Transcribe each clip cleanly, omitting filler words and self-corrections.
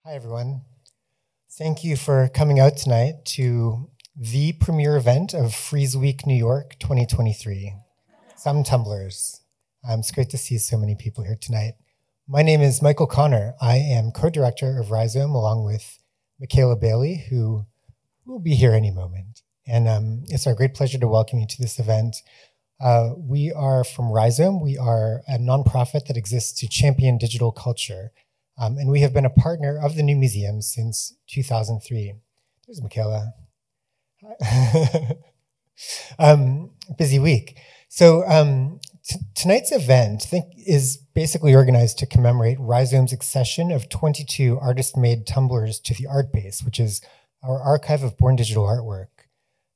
Hi, everyone. Thank you for coming out tonight to the premiere event of Frieze Week New York 2023. Some tumblers. It's great to see so many people here tonight. My name is Michael Connor. I am co-director of Rhizome along with Michaela Bailey, who will be here any moment. And it's our great pleasure to welcome you to this event. We are from Rhizome. We are a nonprofit that exists to champion digital culture. And we have been a partner of the New Museum since 2003. There's Michaela. Busy week. So tonight's event is basically organized to commemorate Rhizome's accession of 22 artist-made tumblers to the Art Base, which is our archive of born digital artwork.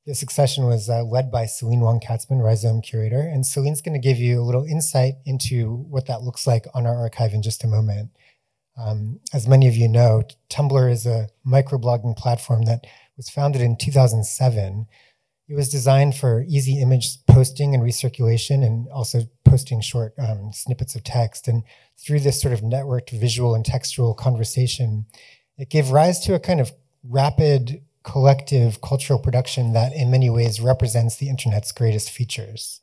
This accession was led by Celine Wong-Katzman, Rhizome curator, and Celine's going to give you a little insight into what that looks like on our archive in just a moment. As many of you know, Tumblr is a microblogging platform that was founded in 2007. It was designed for easy image posting and recirculation and also posting short snippets of text. And through this sort of networked visual and textual conversation, it gave rise to a kind of rapid collective cultural production that in many ways represents the internet's greatest features.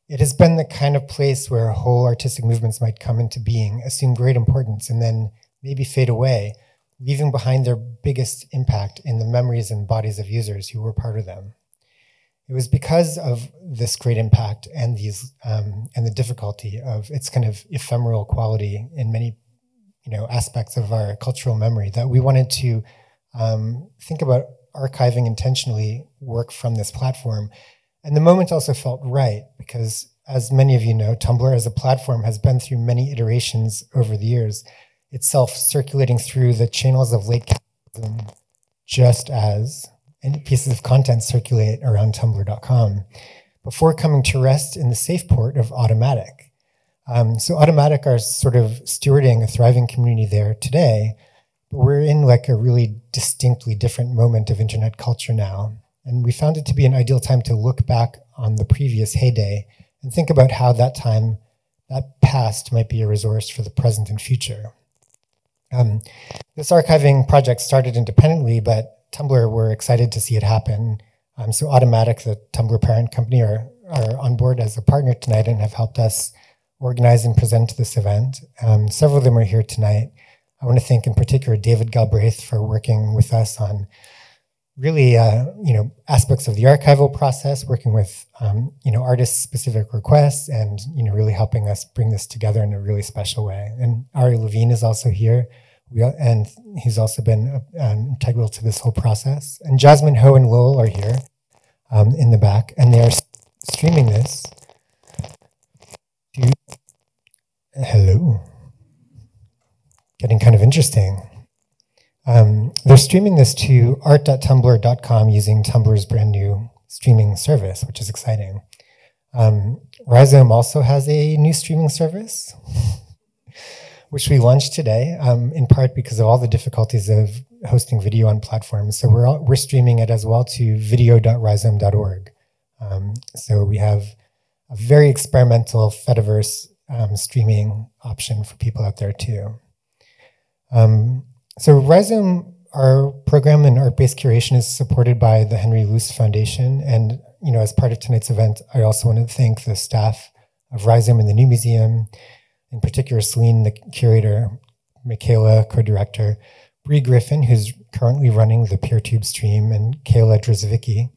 It has been the kind of place where whole artistic movements might come into being, assume great importance, and then maybe fade away, leaving behind their biggest impact in the memories and bodies of users who were part of them. It was because of this great impact and these and the difficulty of its kind of ephemeral quality in many aspects of our cultural memory that we wanted to think about archiving intentionally work from this platform. And the moment also felt right because, as many of you know, Tumblr as a platform has been through many iterations over the years, itself circulating through the channels of late capitalism, just as pieces of content circulate around tumblr.com, before coming to rest in the safe port of Automatic. So Automatic are sort of stewarding a thriving community there today, but we're in like a really distinctly different moment of internet culture now. And we found it to be an ideal time to look back on the previous heyday and think about how that time, that past, might be a resource for the present and future. This archiving project started independently, but Tumblr were excited to see it happen. So Automatic, the Tumblr parent company, are on board as a partner tonight and have helped us organize and present this event. Several of them are here tonight. I want to thank in particular David Galbraith for working with us on really, aspects of the archival process, working with, artist-specific requests and, really helping us bring this together in a really special way. And Ari Levine is also here, and he's also been integral to this whole process. And Jasmine Ho and Lowell are here in the back, and they are streaming this to, hello, getting kind of interesting. They're streaming this to art.tumblr.com using Tumblr's brand new streaming service, which is exciting. Rhizome also has a new streaming service, which we launched today, in part because of all the difficulties of hosting video on platforms. So we're streaming it as well to video.rhizome.org. So we have a very experimental Fediverse streaming option for people out there too. So Rhizome, our program in art-based curation, is supported by the Henry Luce Foundation. And, as part of tonight's event, I also want to thank the staff of Rhizome and the New Museum, in particular Celine, the curator, Michaela, co-director, Bree Griffin, who's currently running the PeerTube stream, and Kayla Drzewicki,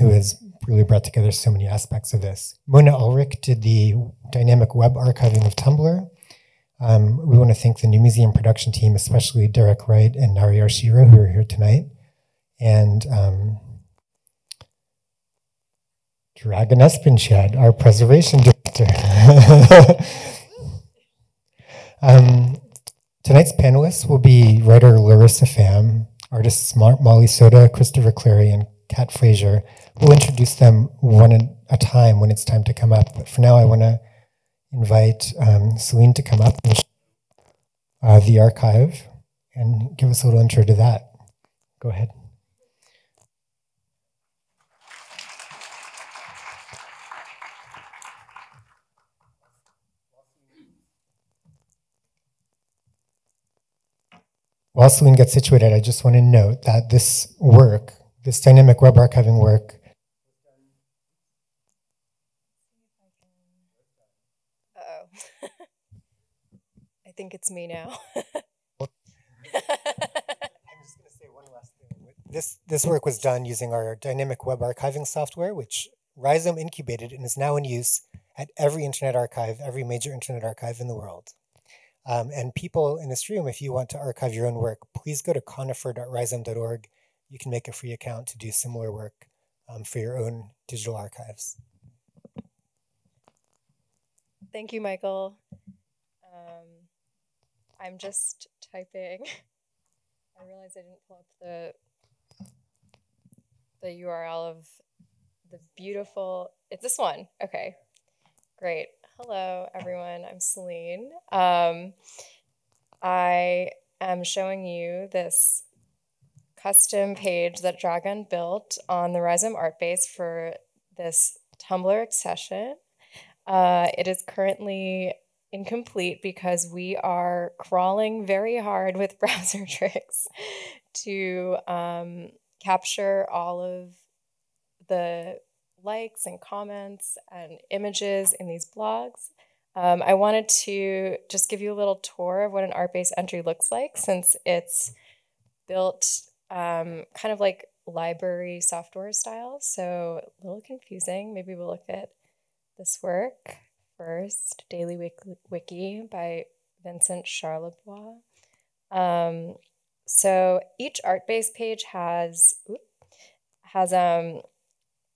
who has really brought together so many aspects of this. Mona Ulrich did the dynamic web archiving of Tumblr. We want to thank the New Museum production team, especially Derek Wright and Nari Arshiro, who are here tonight. And Dragan Espinchad, our preservation director. Tonight's panelists will be writer Larissa Pham, artists Molly Soda, Christopher Clary, and Kat Frazier. We'll introduce them one at a time when it's time to come up. But for now, I want to invite Celine to come up and show the archive and give us a little intro to that. Go ahead. while Celine gets situated, I just want to note that this work, this dynamic web archiving work, Uh-oh. I think it's me now. I'm just going to say one last thing. This work was done using our dynamic web archiving software, which Rhizome incubated and is now in use at every internet archive, every major internet archive in the world. And people in this room, if you want to archive your own work, please go to conifer.rhizome.org. You can make a free account to do similar work for your own digital archives. Thank you, Michael. I'm just typing. I realized I didn't pull up the URL of the beautiful, it's this one. Okay, great. Hello, everyone. I'm Celine. I am showing you this custom page that Dragan built on the Rhizome Artbase for this Tumblr accession. It is currently incomplete because we are crawling very hard with browser tricks to capture all of the likes and comments and images in these blogs. I wanted to just give you a little tour of what an Artbase entry looks like, since it's built kind of like library software style, so a little confusing. Maybe we'll look at this work first. Daily Wiki by Vincent Charlebois. So each Artbase page has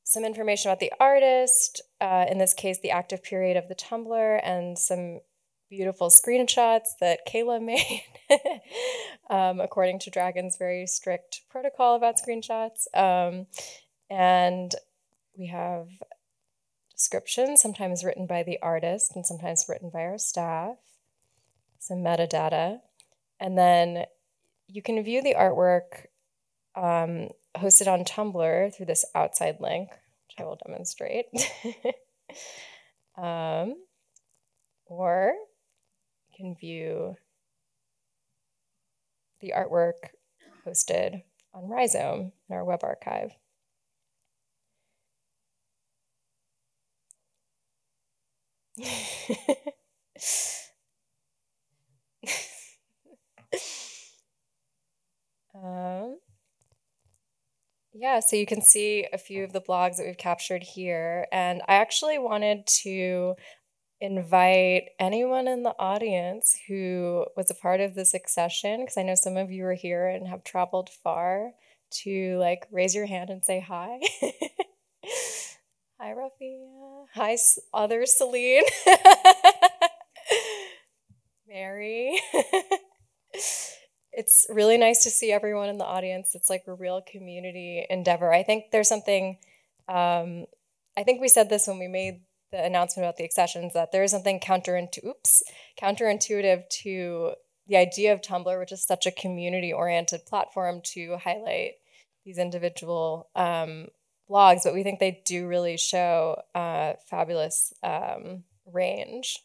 some information about the artist, in this case, the active period of the Tumblr, and some beautiful screenshots that Kayla made, according to Dragan's very strict protocol about screenshots. And we have descriptions, sometimes written by the artist and sometimes written by our staff, some metadata, and then you can view the artwork hosted on Tumblr through this outside link, which I will demonstrate. Or you can view the artwork hosted on Rhizome in our web archive. Yeah, so you can see a few of the blogs that we've captured here. And I actually wanted to invite anyone in the audience who was a part of this accession, because I know some of you are here and have traveled far, to like raise your hand and say hi. Hi, Rafia. Hi, other Celine. Mary. It's really nice to see everyone in the audience. It's like a real community endeavor. I think there's something, I think we said this when we made the announcement about the accessions, that there is something counterintuitive to the idea of Tumblr, which is such a community-oriented platform to highlight these individual blogs, but we think they do really show fabulous range.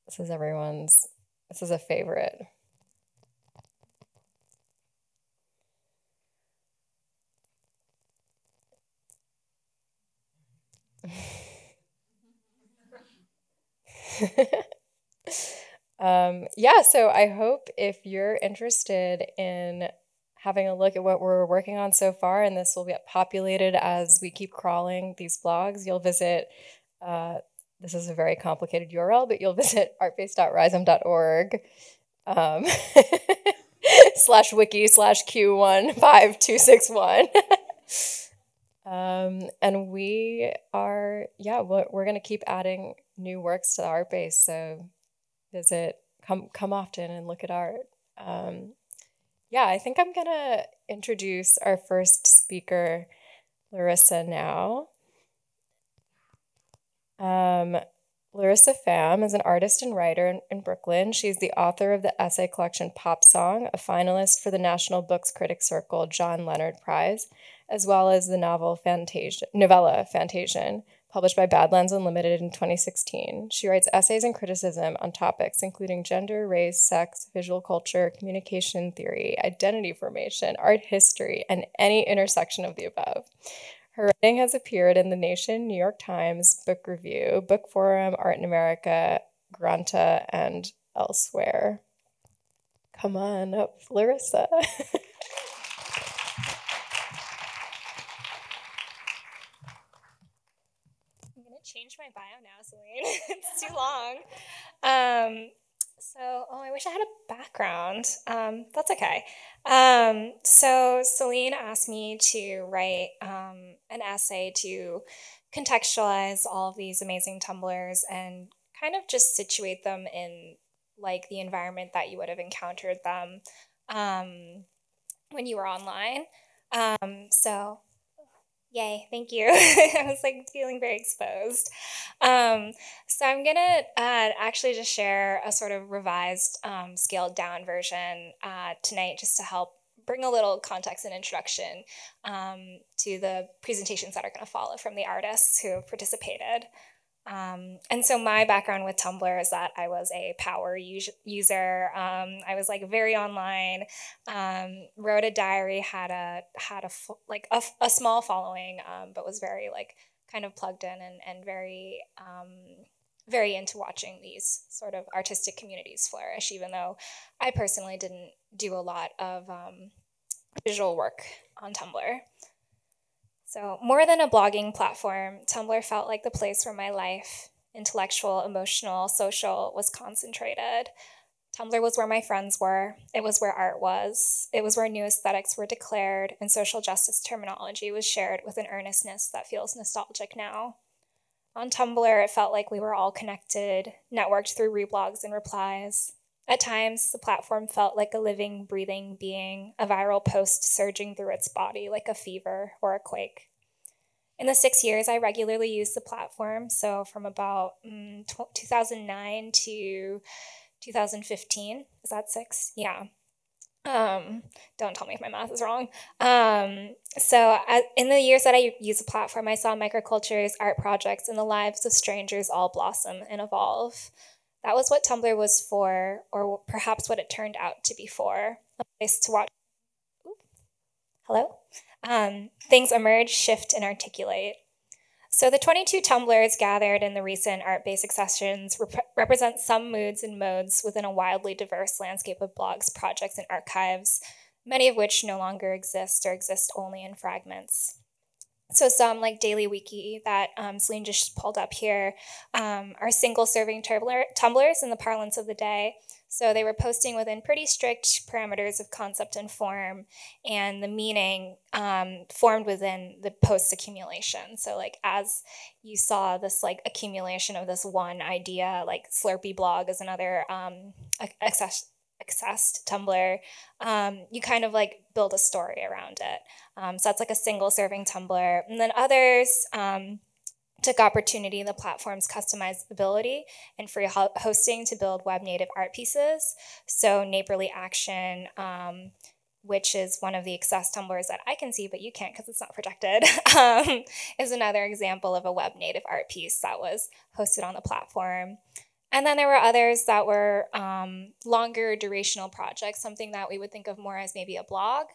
This is a favorite. Yeah, so I hope if you're interested in having a look at what we're working on so far, and this will get populated as we keep crawling these blogs, you'll visit, this is a very complicated URL, but you'll visit artbase.rhizome.org /wiki/Q15261. And we are, yeah, we're going to keep adding new works to the Artbase, so come often and look at art. Yeah, I think I'm going to introduce our first speaker, Larissa, now. Larissa Pham is an artist and writer in Brooklyn. She's the author of the essay collection Pop Song, a finalist for the National Books Critics Circle John Leonard Prize, as well as the novella Fantasian, published by Badlands Unlimited in 2016. She writes essays and criticism on topics including gender, race, sex, visual culture, communication theory, identity formation, art history, and any intersection of the above. Her writing has appeared in The Nation, New York Times, Book Review, Book Forum, Art in America, Granta, and elsewhere. Come on up, Larissa. Change my bio now, Celine. It's too long. I wish I had a background. That's okay. So Celine asked me to write an essay to contextualize all of these amazing tumblers and kind of just situate them in like the environment that you would have encountered them when you were online. Yay, thank you. I was like feeling very exposed. So I'm gonna actually just share a sort of revised, scaled down version tonight just to help bring a little context and introduction to the presentations that are gonna follow from the artists who have participated. And so my background with Tumblr is that I was a power user. I was like very online, wrote a diary, had a small following, but was very like kind of plugged in and very, very into watching these sort of artistic communities flourish, even though I personally didn't do a lot of visual work on Tumblr. So more than a blogging platform, Tumblr felt like the place where my life, intellectual, emotional, social, was concentrated. Tumblr was where my friends were. It was where art was. It was where new aesthetics were declared and social justice terminology was shared with an earnestness that feels nostalgic now. On Tumblr, it felt like we were all connected, networked through reblogs and replies. At times, the platform felt like a living, breathing being, a viral post surging through its body like a fever or a quake. In the 6 years I regularly used the platform, so from about 2009 to 2015, is that 6? Yeah. Don't tell me if my math is wrong. In the years that I used the platform, I saw microcultures, art projects, and the lives of strangers all blossom and evolve. That was what Tumblr was for, or perhaps what it turned out to be for. A place to watch things emerge, shift, and articulate. So the 22 Tumblrs gathered in the recent Art Basic sessions represent some moods and modes within a wildly diverse landscape of blogs, projects, and archives, many of which no longer exist or exist only in fragments. So some, like Daily Wiki that Celine just pulled up here, are single-serving tumblers in the parlance of the day. So they were posting within pretty strict parameters of concept and form, and the meaning formed within the post's accumulation. So like as you saw this like accumulation of this one idea, like Slurpee blog is another accessed Tumblr, you kind of like build a story around it. So that's like a single serving Tumblr. And then others took opportunity in the platform's customizability and free hosting to build web native art pieces. So Neighborly Action, which is one of the accessed Tumblrs that I can see, but you can't because it's not projected, is another example of a web native art piece that was hosted on the platform. And then there were others that were longer durational projects, something that we would think of more as maybe a blog.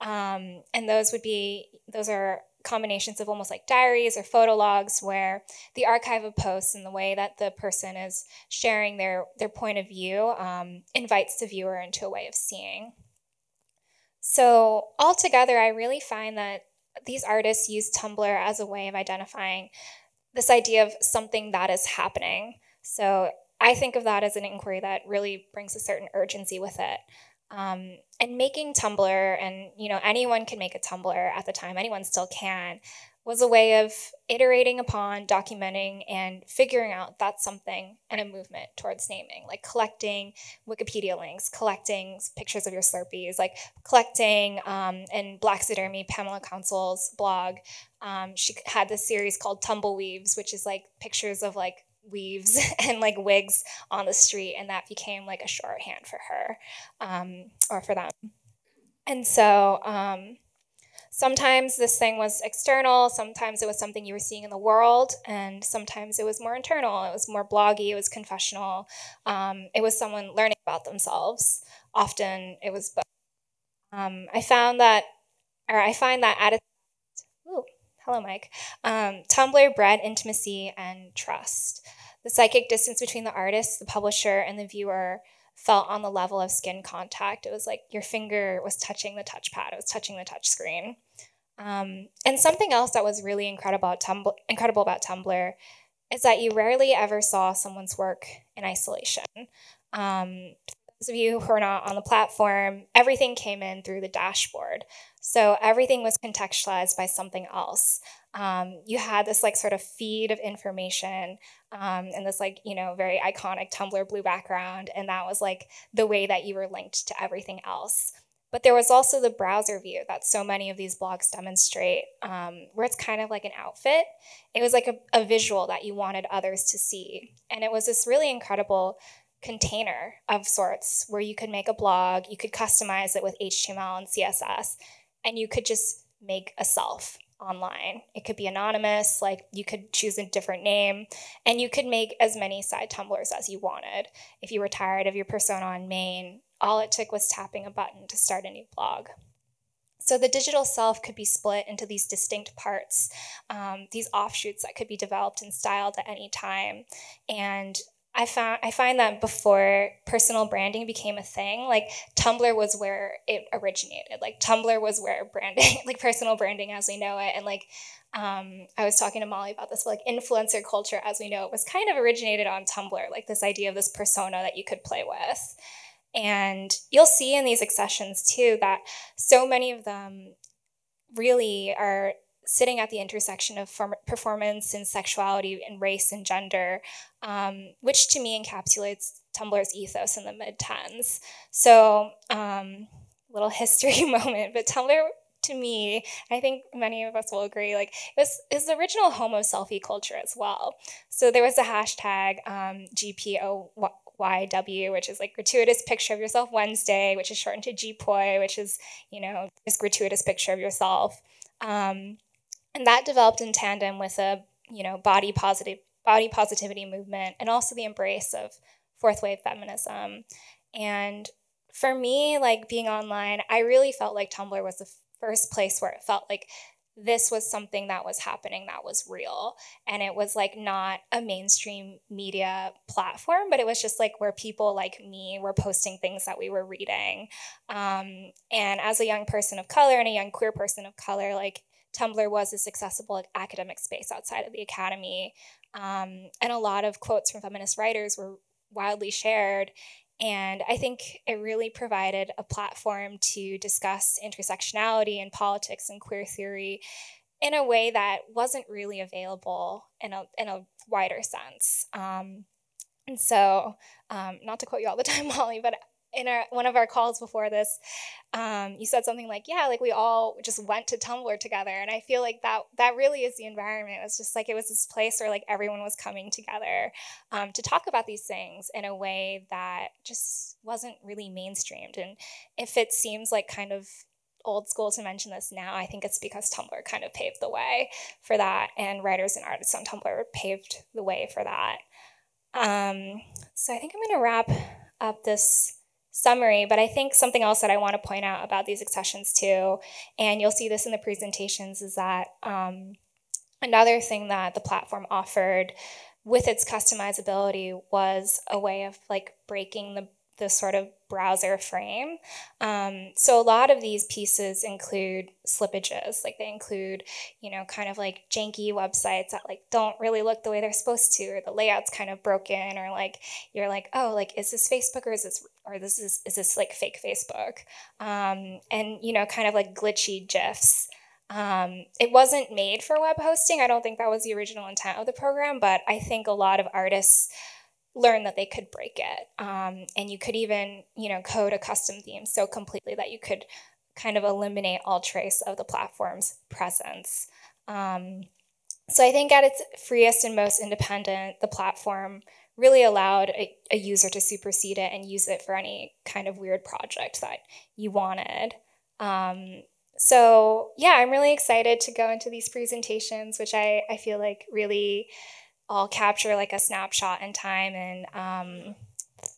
And those are combinations of almost like diaries or photo logs where the archive of posts and the way that the person is sharing their point of view invites the viewer into a way of seeing. So altogether, I really find that these artists use Tumblr as a way of identifying this idea of something that is happening. So I think of that as an inquiry that really brings a certain urgency with it. And making Tumblr, and anyone can make a Tumblr at the time, anyone still can, was a way of iterating upon, documenting, and figuring out that's something and a movement towards naming, like collecting Wikipedia links, collecting pictures of your Slurpees, like collecting in Blackzidermy, Pamela Consol's blog. She had this series called Tumbleweaves, which is like pictures of like weaves and like wigs on the street, and that became like a shorthand for her or for them. And so sometimes this thing was external, sometimes it was something you were seeing in the world, and sometimes it was more internal, it was more bloggy, it was confessional, it was someone learning about themselves. Often it was both. I find that at its, ooh, hello, Mike. Tumblr bred intimacy and trust. The psychic distance between the artist, the publisher, and the viewer felt on the level of skin contact. It was like your finger was touching the touchpad, it was touching the touch screen. And something else that was really incredible about Tumblr is that you rarely ever saw someone's work in isolation. Those of you who are not on the platform, everything came in through the dashboard. So everything was contextualized by something else. You had this like sort of feed of information and this like, very iconic Tumblr blue background. And that was like the way that you were linked to everything else. But there was also the browser view that so many of these blogs demonstrate, where it's kind of like an outfit. It was like a visual that you wanted others to see. And it was this really incredible container of sorts where you could make a blog, you could customize it with HTML and CSS, and you could just make a self online. It could be anonymous, like you could choose a different name, and you could make as many side Tumblrs as you wanted. If you were tired of your persona on main, all it took was tapping a button to start a new blog. So the digital self could be split into these distinct parts, these offshoots that could be developed and styled at any time. And I find that before personal branding became a thing, like Tumblr was where it originated. Like Tumblr was where branding, like personal branding as we know it, and like I was talking to Molly about this, but like influencer culture as we know it was kind of originated on Tumblr, like this idea of this persona that you could play with. And you'll see in these accessions too that so many of them really are sitting at the intersection of performance and sexuality and race and gender, which to me encapsulates Tumblr's ethos in the mid-10s. So, little history moment, but Tumblr, to me, I think many of us will agree, like it was the original home of selfie culture as well. So there was a hashtag GPOYW, which is like gratuitous picture of yourself Wednesday, which is shortened to GPOY, which is, this gratuitous picture of yourself. And that developed in tandem with a, body positivity movement and also the embrace of fourth wave feminism. And for me, like being online, I really felt like Tumblr was the first place where it felt like this was something that was happening that was real. And it was like not a mainstream media platform, but it was just like where people like me were posting things that we were reading. And as a young person of color and a young queer person of color, like Tumblr was this accessible like, academic space outside of the academy. And a lot of quotes from feminist writers were widely shared. And I think it really provided a platform to discuss intersectionality and politics and queer theory in a way that wasn't really available in a wider sense. And so, not to quote you all the time, Molly, but in one of our calls before this, you said something like, yeah, like we all just went to Tumblr together. And I feel like that really is the environment. It was just like, it was this place where like everyone was coming together to talk about these things in a way that just wasn't really mainstreamed. And if it seems like kind of old school to mention this now, I think it's because Tumblr kind of paved the way for that. And writers and artists on Tumblr paved the way for that. So I think I'm going to wrap up this summary, but I think something else that I want to point out about these accessions too, and you'll see this in the presentations, is that another thing that the platform offered with its customizability was a way of like breaking the sort of browser frame. So a lot of these pieces include slippages, like they include, kind of like janky websites that like don't really look the way they're supposed to, or the layout's kind of broken, or like you're like, oh, like is this Facebook or is this like fake Facebook? And kind of like glitchy GIFs. It wasn't made for web hosting. I don't think that was the original intent of the program, but I think a lot of artists learn that they could break it. And you could even, code a custom theme so completely that you could kind of eliminate all trace of the platform's presence. So I think at its freest and most independent, the platform really allowed a user to supersede it and use it for any kind of weird project that you wanted. So yeah, I'm really excited to go into these presentations, which I feel like really all capture like a snapshot in time, and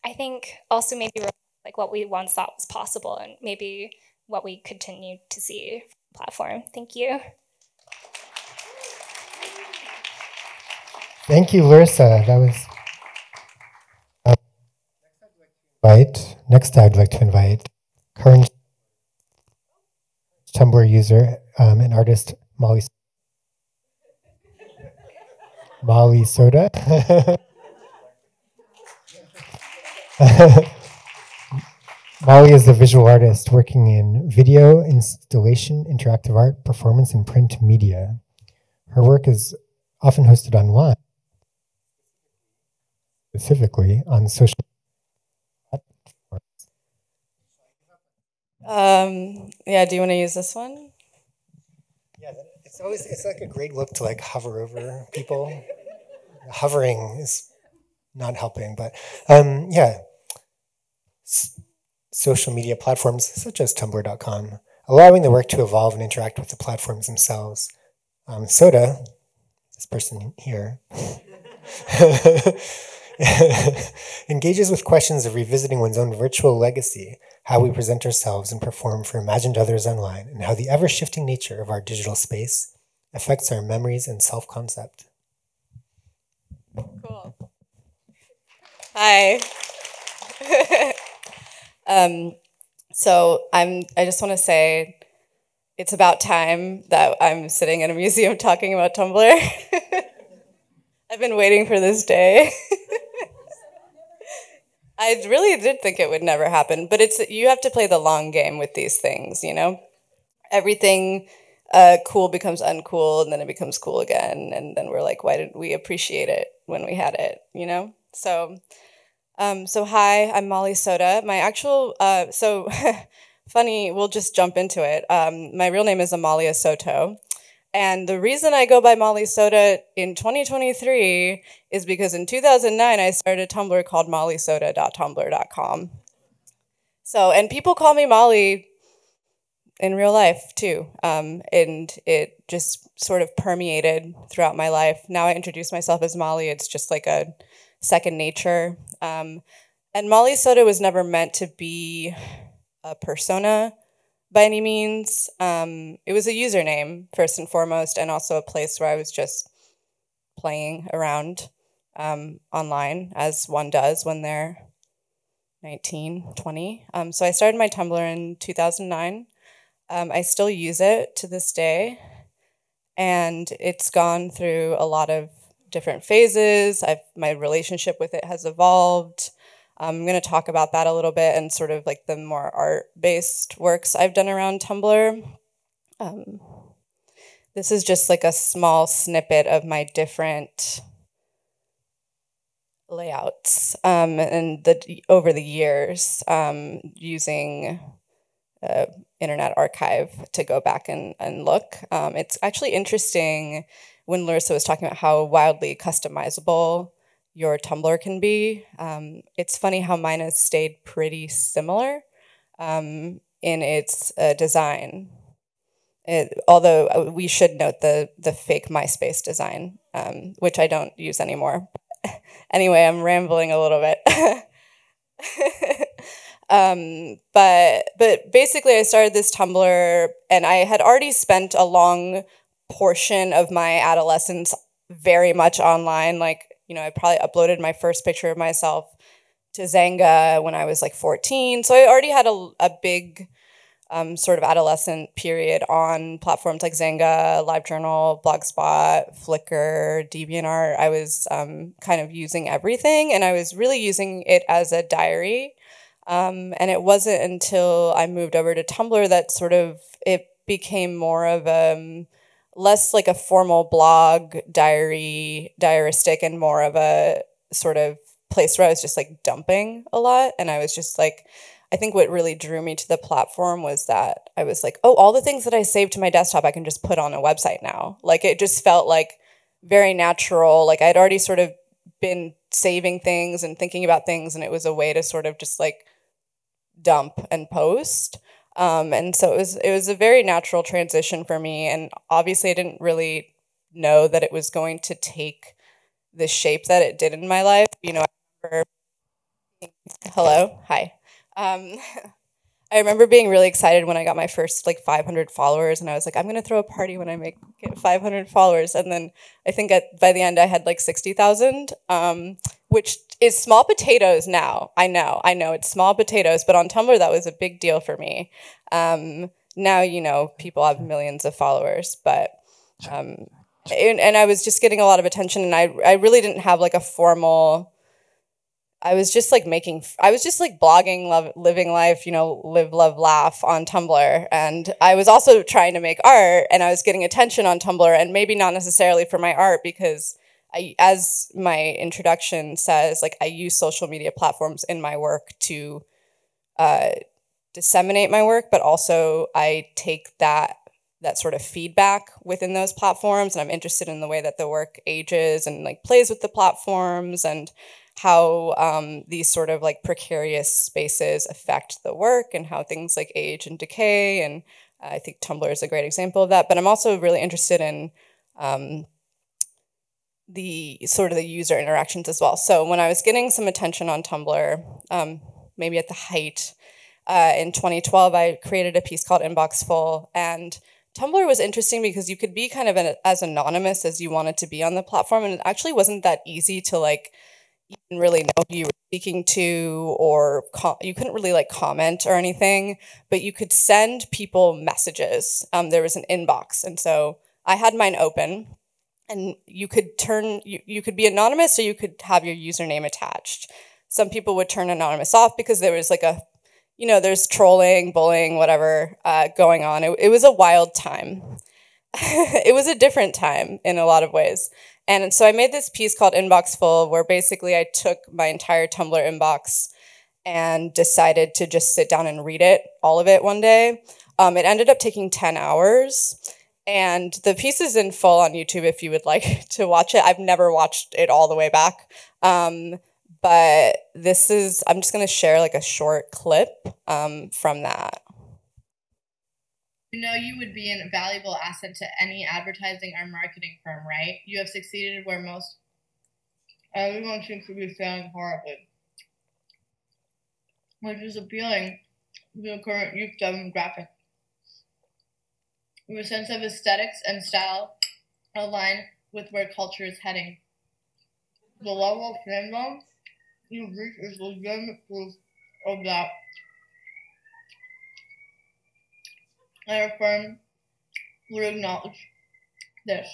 I think also maybe like what we once thought was possible and maybe what we continue to see from the platform. Thank you. Thank you, Larissa. That was. Next, I'd like to invite current Tumblr user and artist Molly Soda. Molly is a visual artist working in video, installation, interactive art, performance, and print media. Her work is often hosted online, specifically on social platforms. Yeah, do you want to use this one? Yeah, it's like a great look to like hover over people. Hovering is not helping, but yeah. Social media platforms such as Tumblr.com, allowing the work to evolve and interact with the platforms themselves. Soda, this person here, engages with questions of revisiting one's own virtual legacy, how we present ourselves and perform for imagined others online, and how the ever-shifting nature of our digital space affects our memories and self-concept. Cool. Hi. So I just want to say it's about time that I'm sitting in a museum talking about Tumblr. I've been waiting for this day. I really did think it would never happen, but you have to play the long game with these things, you know? Everything cool becomes uncool, and then it becomes cool again, and then we're like, why didn't we appreciate it when we had it, you know? So hi, I'm Molly Soda. My actual, funny, we'll just jump into it. My real name is Amalia Soto. And the reason I go by Molly Soda in 2023 is because in 2009, I started a Tumblr called mollysoda.tumblr.com. So, and people call me Molly in real life too. And it just sort of permeated throughout my life. Now I introduce myself as Molly. It's just like a second nature. And Molly Soda was never meant to be a persona by any means. It was a username, first and foremost, and also a place where I was just playing around online, as one does when they're 19, 20. So I started my Tumblr in 2009. I still use it to this day, and it's gone through a lot of different phases. My relationship with it has evolved. I'm going to talk about that a little bit and sort of like the more art-based works I've done around Tumblr. This is just like a small snippet of my different layouts and over the years using Internet Archive to go back and look. It's actually interesting when Larissa was talking about how wildly customizable your Tumblr can be. It's funny how mine has stayed pretty similar in its design. Although we should note the fake MySpace design, which I don't use anymore. Anyway, I'm rambling a little bit. But basically I started this Tumblr and I had already spent a long portion of my adolescence very much online. Like, you know, I probably uploaded my first picture of myself to Xanga when I was like 14. So I already had a big sort of adolescent period on platforms like Xanga, LiveJournal, Blogspot, Flickr, DeviantArt. I was kind of using everything, and I was really using it as a diary. And it wasn't until I moved over to Tumblr that sort of it became more of less like a formal blog diaristic and more of a sort of place where I was just like dumping a lot. And I was just like, I think what really drew me to the platform was that I was like, oh, all the things that I saved to my desktop, I can just put on a website now. Like it just felt like very natural. Like I'd already sort of been saving things and thinking about things, and it was a way to sort of just like dump and post. And so it was a very natural transition for me. And obviously I didn't really know that it was going to take the shape that it did in my life. You know, I remember, hello, hi. I remember being really excited when I got my first like 500 followers, and I was like, I'm gonna throw a party when I get 500 followers. And then I think by the end I had like 60,000, which is small potatoes now. I know it's small potatoes, but on Tumblr that was a big deal for me. Now, you know, people have millions of followers, but and I was just getting a lot of attention, and I really didn't have like a formal. I was just like blogging, living life, you know, live, love, laugh on Tumblr. And I was also trying to make art, and I was getting attention on Tumblr, and maybe not necessarily for my art, because as my introduction says, like I use social media platforms in my work to disseminate my work, but also I take that sort of feedback within those platforms, and I'm interested in the way that the work ages and like plays with the platforms, and how these sort of like precarious spaces affect the work, and how things like age and decay. And I think Tumblr is a great example of that. But I'm also really interested in the sort of the user interactions as well. So when I was getting some attention on Tumblr, maybe at the height, in 2012, I created a piece called Inbox Full. And Tumblr was interesting because you could be kind of as anonymous as you wanted to be on the platform. And it actually wasn't that easy to like even really know who you were speaking to, or you couldn't really like comment or anything, but you could send people messages. There was an inbox. And so I had mine open, and you could you could be anonymous, or you could have your username attached. Some people would turn anonymous off because there was like there's trolling, bullying, whatever going on. It was a wild time. It was a different time in a lot of ways. And so I made this piece called Inbox Full, where basically I took my entire Tumblr inbox and decided to just sit down and read it, all of it, one day. It ended up taking 10 hours. And the piece is in full on YouTube if you would like to watch it. I've never watched it all the way back. But I'm just going to share like a short clip from that. You know, you would be a valuable asset to any advertising or marketing firm, right? You have succeeded where most everyone seems to be failing horribly, which is appealing to the current youth demographic. Your sense of aesthetics and style align with where culture is heading. The level of fandom you've reached is legitimate proof of that. Our firm would acknowledge this.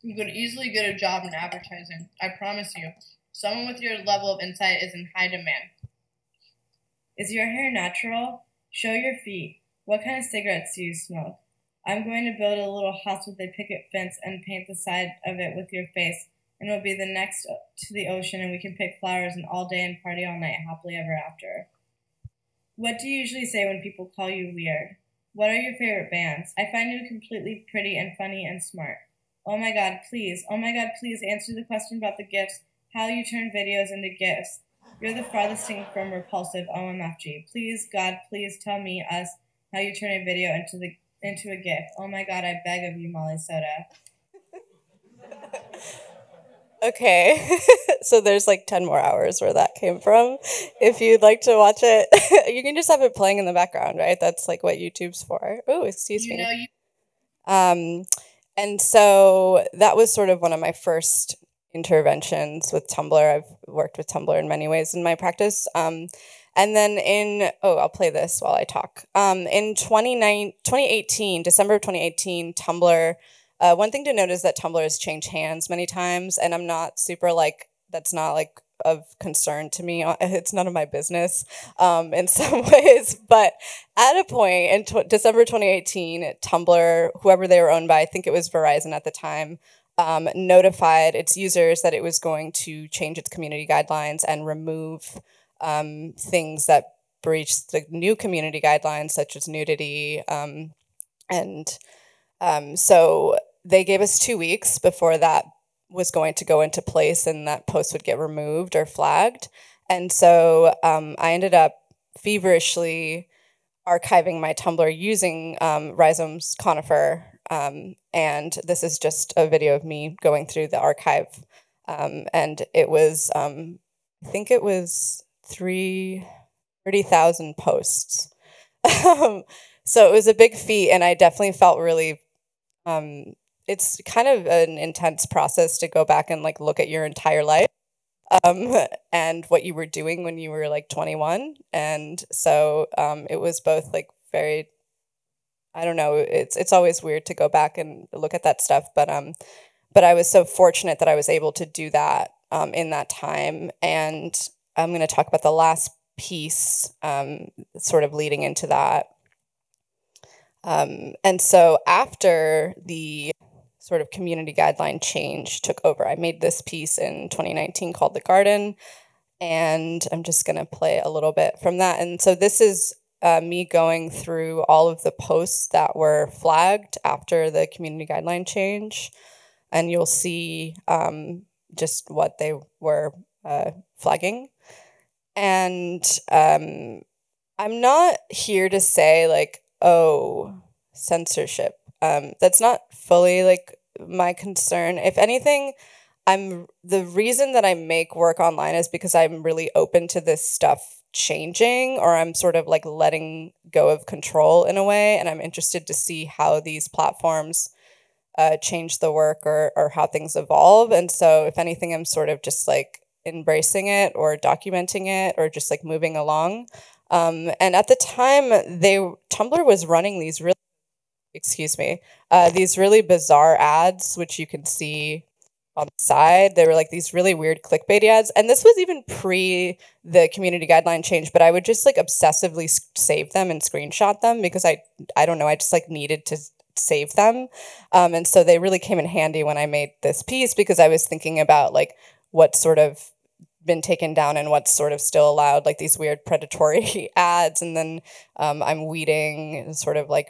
You could easily get a job in advertising. I promise you. Someone with your level of insight is in high demand. Is your hair natural? Show your feet. What kind of cigarettes do you smoke? I'm going to build a little house with a picket fence and paint the side of it with your face, and it'll be the next to the ocean, and we can pick flowers and all day and party all night happily ever after. What do you usually say when people call you weird? What are your favorite bands? I find you completely pretty and funny and smart. Oh my God, please answer the question about the GIFs, how you turn videos into GIFs. You're the farthest thing from repulsive, OMFG. Please, God, please tell us how you turn a video into a GIF. Oh my God, I beg of you, Molly Soda. Okay, so there's like 10 more hours where that came from. If you'd like to watch it, you can just have it playing in the background, right? That's like what YouTube's for. Oh, excuse me. And so that was sort of one of my first interventions with Tumblr. I've worked with Tumblr in many ways in my practice. And then I'll play this while I talk. In 2018, December of 2018, Tumblr, one thing to note is that Tumblr has changed hands many times, and I'm not super that's not like of concern to me. It's none of my business in some ways. But at a point in December 2018, Tumblr, whoever they were owned by, I think it was Verizon at the time, notified its users that it was going to change its community guidelines and remove things that breached the new community guidelines, such as nudity. So they gave us 2 weeks before that was going to go into place and that post would get removed or flagged. And so I ended up feverishly archiving my Tumblr using Rhizome's Conifer. And this is just a video of me going through the archive. And it was, I think it was 30,000 posts. So it was a big feat, and I definitely felt really, it's kind of an intense process to go back and like look at your entire life. And what you were doing when you were like 21. And so it was both like very, I don't know, it's always weird to go back and look at that stuff. But I was so fortunate that I was able to do that in that time. And I'm going to talk about the last piece sort of leading into that. And so after the sort of community guideline change took over, I made this piece in 2019 called The Garden, and I'm just going to play a little bit from that. And so this is me going through all of the posts that were flagged after the community guideline change, and you'll see just what they were flagging. And I'm not here to say like, oh, censorship. That's not fully like my concern. If anything, the reason that I make work online is because I'm really open to this stuff changing, or I'm sort of like letting go of control in a way, and I'm interested to see how these platforms change the work or how things evolve. And so if anything, I'm sort of just like embracing it or documenting it or just like moving along. And at the time, Tumblr was running these really, these really bizarre ads, which you can see on the side. They were like these really weird clickbait ads. And this was even pre the community guideline change, but I would just like obsessively save them and screenshot them because I don't know, I just like needed to save them. And so they really came in handy when I made this piece, because I was thinking about like what sort of been taken down and what's sort of still allowed, like these weird predatory ads. And then I'm weeding, sort of like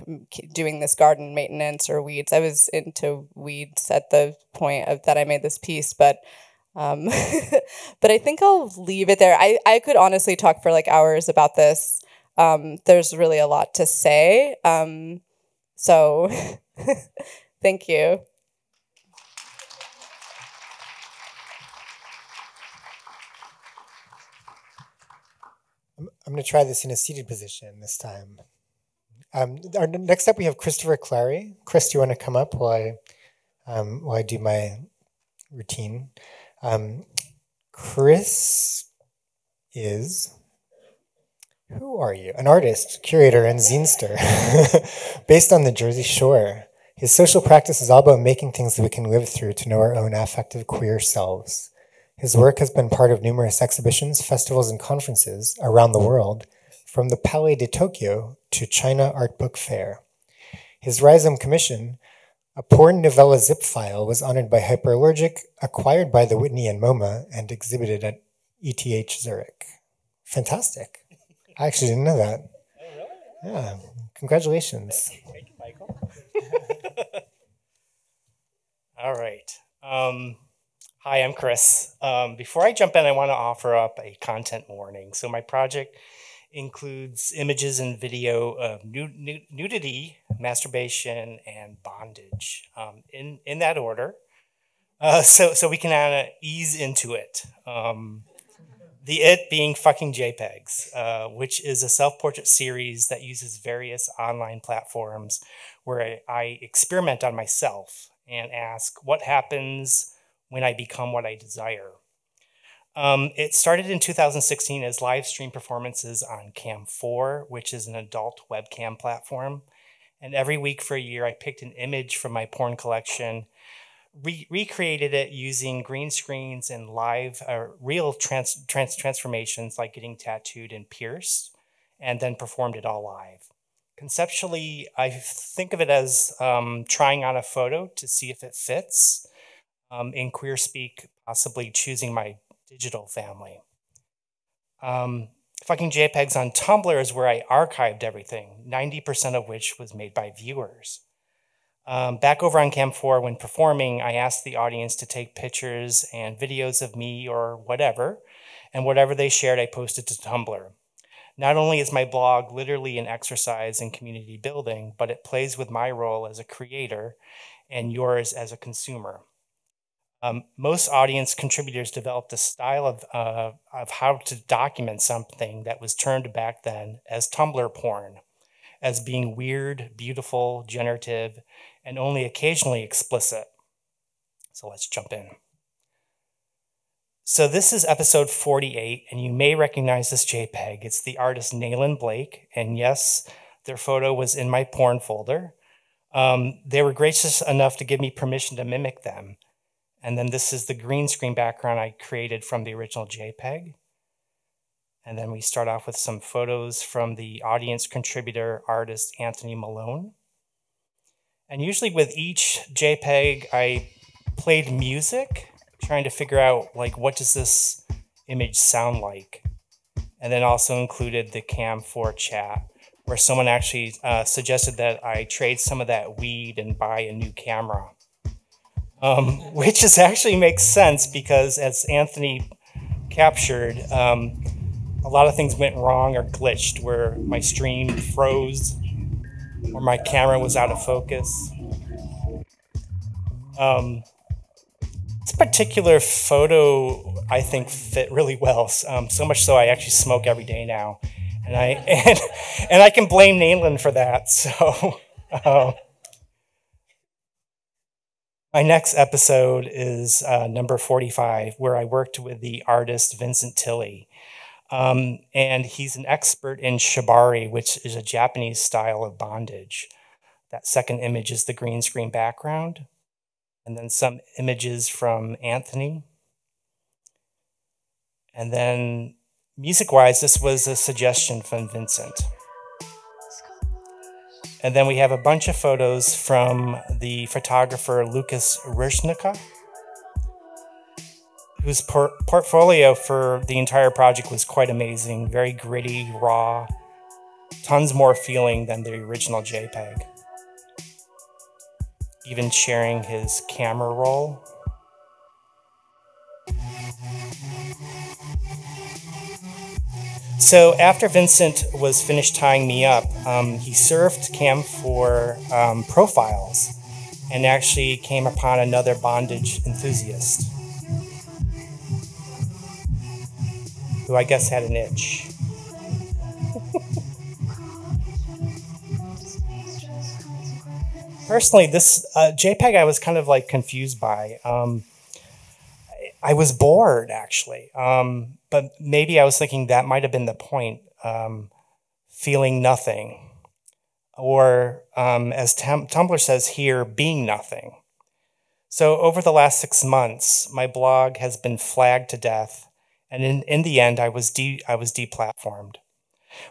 doing this garden maintenance or weeds. I was into weeds at the point that I made this piece, but but I think I'll leave it there. I could honestly talk for like hours about this. There's really a lot to say. So thank you. I'm going to try this in a seated position this time. Next up, we have Christopher Clary. Chris, do you want to come up while I do my routine? Chris is, who are you? An artist, curator, and zinester based on the Jersey Shore. His social practice is all about making things that we can live through to know our own affective queer selves. His work has been part of numerous exhibitions, festivals, and conferences around the world, from the Palais de Tokyo to China Art Book Fair. His Rhizome commission, a porn novella zip file, was honored by Hyperallergic, acquired by the Whitney and MoMA, and exhibited at ETH Zurich. Fantastic. I actually didn't know that. Oh, really? Yeah. Congratulations. Thank you, Michael. All right. Hi, I'm Chris. Before I jump in, I want to offer up a content warning. So my project includes images and video of nudity, masturbation, and bondage, in that order. So we can ease into it. The it being fucking JPEGs, which is a self-portrait series that uses various online platforms where I experiment on myself and ask what happens when I become what I desire. It started in 2016 as live stream performances on Cam4, which is an adult webcam platform. And every week for a year, I picked an image from my porn collection, recreated it using green screens and live real transformations like getting tattooed and pierced, and then performed it all live. Conceptually, I think of it as trying on a photo to see if it fits. In queer speak, possibly choosing my digital family. Fucking JPEGs on Tumblr is where I archived everything, 90% of which was made by viewers. Back over on Cam4, when performing, I asked the audience to take pictures and videos of me or whatever, and whatever they shared, I posted to Tumblr. Not only is my blog literally an exercise in community building, but it plays with my role as a creator and yours as a consumer. Most audience contributors developed a style of how to document something that was termed back then as Tumblr porn, as being weird, beautiful, generative, and only occasionally explicit. So let's jump in. So this is episode 48, and you may recognize this JPEG. It's the artist Nayland Blake, and yes, their photo was in my porn folder. They were gracious enough to give me permission to mimic them. And then this is the green screen background I created from the original JPEG. And then we start off with some photos from the audience contributor artist Anthony Malone. And usually with each JPEG, I played music, trying to figure out like what does this image sound like. And then also included the Cam4 chat, where someone actually suggested that I trade some of that weed and buy a new camera. Which is actually makes sense because as Anthony captured, a lot of things went wrong or glitched where my stream froze or my camera was out of focus. This particular photo, I think, fit really well. So much so I actually smoke every day now. And I can blame Nayland for that. So my next episode is number 45, where I worked with the artist Vincent Tilley. And he's an expert in shibari, which is a Japanese style of bondage. That second image is the green screen background. And then some images from Anthony. And then music-wise, this was a suggestion from Vincent. And then we have a bunch of photos from the photographer Lucas Ryzhnica, whose portfolio for the entire project was quite amazing, very gritty, raw, tons more feeling than the original JPEG. Even sharing his camera roll. So after Vincent was finished tying me up, he surfed Cam4 profiles and actually came upon another bondage enthusiast who I guess had an itch. Personally, this JPEG I was kind of like confused by. I was bored, actually. But maybe I was thinking that might have been the point, feeling nothing. Or, as Tumblr says here, being nothing. So over the last 6 months, my blog has been flagged to death. And in the end, I was deplatformed.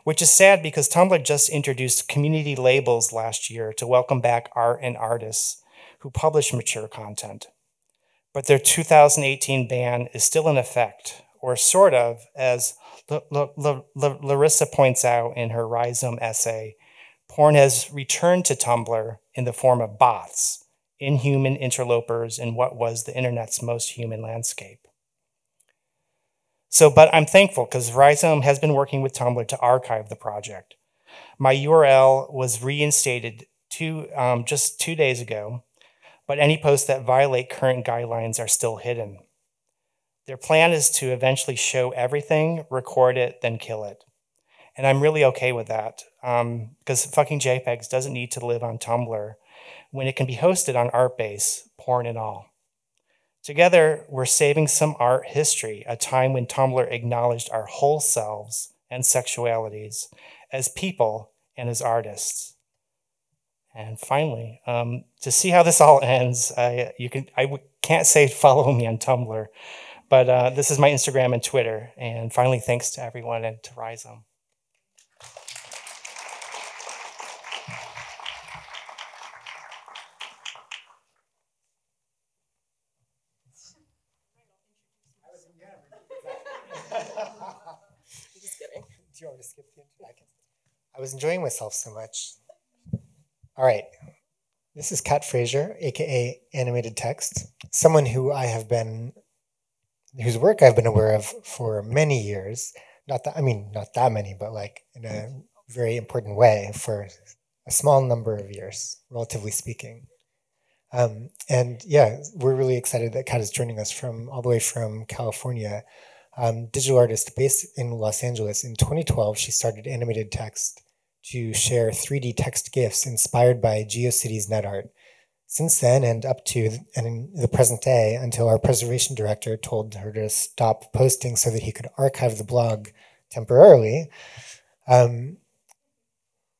Which is sad because Tumblr just introduced community labels last year to welcome back art and artists who publish mature content. But their 2018 ban is still in effect, or sort of, as Larissa points out in her Rhizome essay. Porn has returned to Tumblr in the form of bots, inhuman interlopers in what was the internet's most human landscape. But I'm thankful because Rhizome has been working with Tumblr to archive the project. My URL was reinstated just 2 days ago, but any posts that violate current guidelines are still hidden. Their plan is to eventually show everything, record it, then kill it. And I'm really okay with that, because fucking JPEGs doesn't need to live on Tumblr when it can be hosted on Artbase, porn and all. Together, we're saving some art history, a time when Tumblr acknowledged our whole selves and sexualities as people and as artists. And finally, to see how this all ends, I can't say follow me on Tumblr, but this is my Instagram and Twitter. And finally, thanks to everyone and to Rhizome. Just kidding. Do you want me to skip the introduction? I was enjoying myself so much. All right. This is Kat Fraser, aka Animated Text, someone whose work I've been aware of for many years, not that many, but like in a very important way for a small number of years, relatively speaking. And yeah, we're really excited that Kat is joining us from all the way from California. Digital artist based in Los Angeles. In 2012, she started Animated Text to share 3D text GIFs inspired by GeoCities NetArt. Since then, and up to and the present day, until our preservation director told her to stop posting so that he could archive the blog temporarily,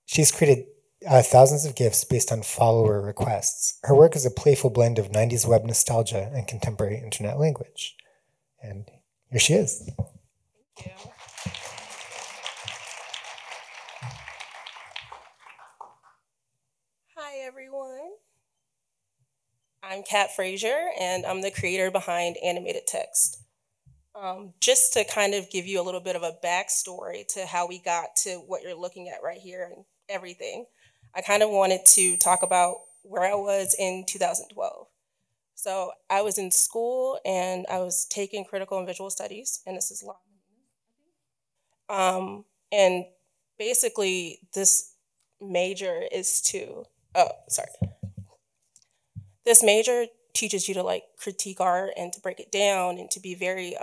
she's created thousands of GIFs based on follower requests. Her work is a playful blend of 90s web nostalgia and contemporary internet language. And here she is. Thank you. Hi, everyone. I'm Kat Frazier, and I'm the creator behind Animated Text. Just to kind of give you a little bit of a backstory to how we got to what you're looking at right here and everything, I kind of wanted to talk about where I was in 2012. So I was in school and I was taking critical and visual studies, and this is and basically this major is to, this major teaches you to like critique art and to break it down and to be very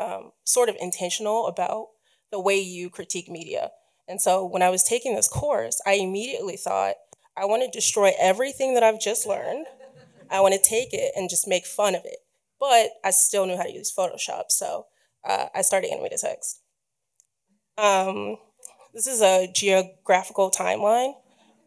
sort of intentional about the way you critique media. And so when I was taking this course, I immediately thought, I want to destroy everything that I've just learned. I want to take it and just make fun of it. But I still knew how to use Photoshop, so I started Animated Text. This is a geographical timeline.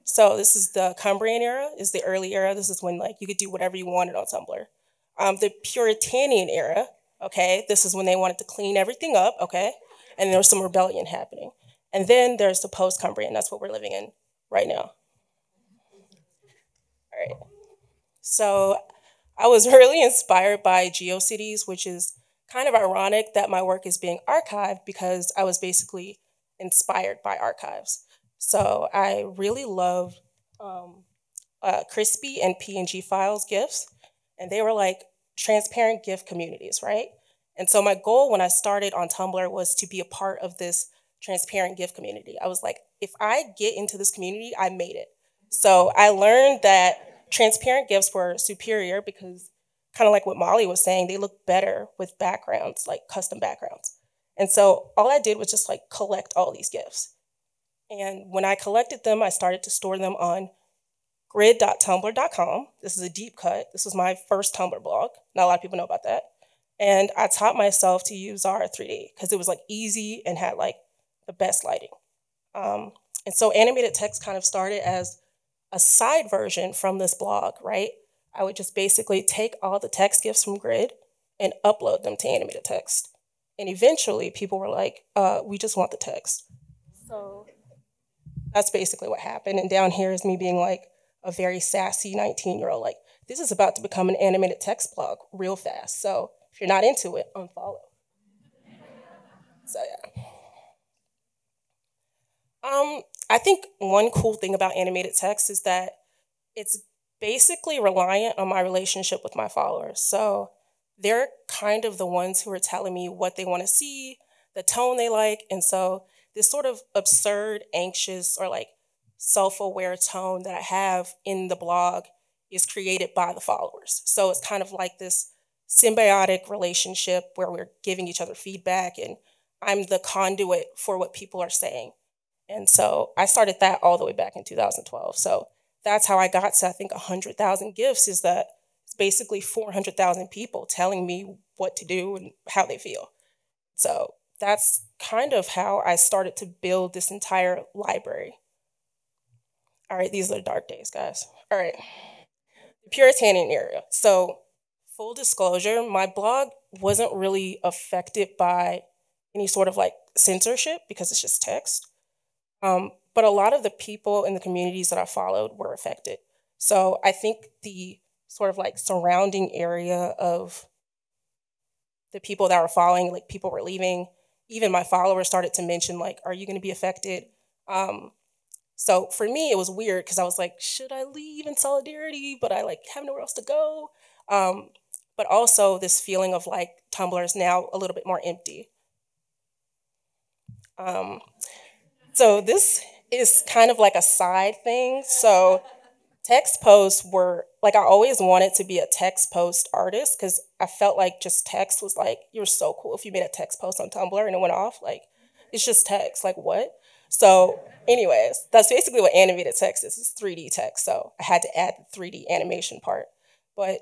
So this is the Cambrian era, is the early era. This is when like you could do whatever you wanted on Tumblr. The Puritanian era, okay, this is when they wanted to clean everything up, okay, and there was some rebellion happening. And then there's the post-Cambrian, that's what we're living in right now. All right. So I was really inspired by GeoCities, which is kind of ironic that my work is being archived because I was basically inspired by archives. So I really loved Crispy and PNG files GIFs, and they were like transparent GIF communities, right? And so my goal when I started on Tumblr was to be a part of this transparent GIF community. I was like, if I get into this community, I made it. So I learned that transparent GIFs were superior because kind of like what Molly was saying, they look better with backgrounds, like custom backgrounds. And so all I did was just like collect all these GIFs. And when I collected them, I started to store them on grid.tumblr.com. This is a deep cut. This was my first Tumblr blog. Not a lot of people know about that. And I taught myself to use Zara 3D because it was like easy and had like the best lighting. And so Animated Text kind of started as a side version from this blog, right? I would just basically take all the text GIFs from Grid and upload them to Animated Text. And eventually people were like, we just want the text. So that's basically what happened. And down here is me being like a very sassy 19-year-old, like, this is about to become an Animated Text blog real fast. So if you're not into it, unfollow. So yeah. I think one cool thing about Animated Text is that it's basically reliant on my relationship with my followers. So they're kind of the ones who are telling me what they want to see, the tone they like. And so this sort of absurd, anxious, or like self-aware tone that I have in the blog is created by the followers. So it's kind of like this symbiotic relationship where we're giving each other feedback and I'm the conduit for what people are saying. And so I started that all the way back in 2012. So that's how I got to, I think, 100,000 GIFs, is that it's basically 400,000 people telling me what to do and how they feel. So that's kind of how I started to build this entire library. All right, these are the dark days, guys. All right, the Puritanian era. So full disclosure, my blog wasn't really affected by any sort of like censorship because it's just text. But a lot of the people in the communities that I followed were affected. So I think the sort of like surrounding area of the people that were following, like people were leaving, even my followers started to mention like, are you gonna be affected? So for me, it was weird because I was like, should I leave in solidarity? But I like have nowhere else to go. But also this feeling of like Tumblr is now a little bit more empty. So this is kind of like a side thing. So text posts were like, I always wanted to be a text post artist because I felt like just text was like, you're so cool if you made a text post on Tumblr and it went off. Like, it's just text. Like, what? So, anyways, that's basically what animated text is. It's 3D text. So I had to add the 3D animation part. But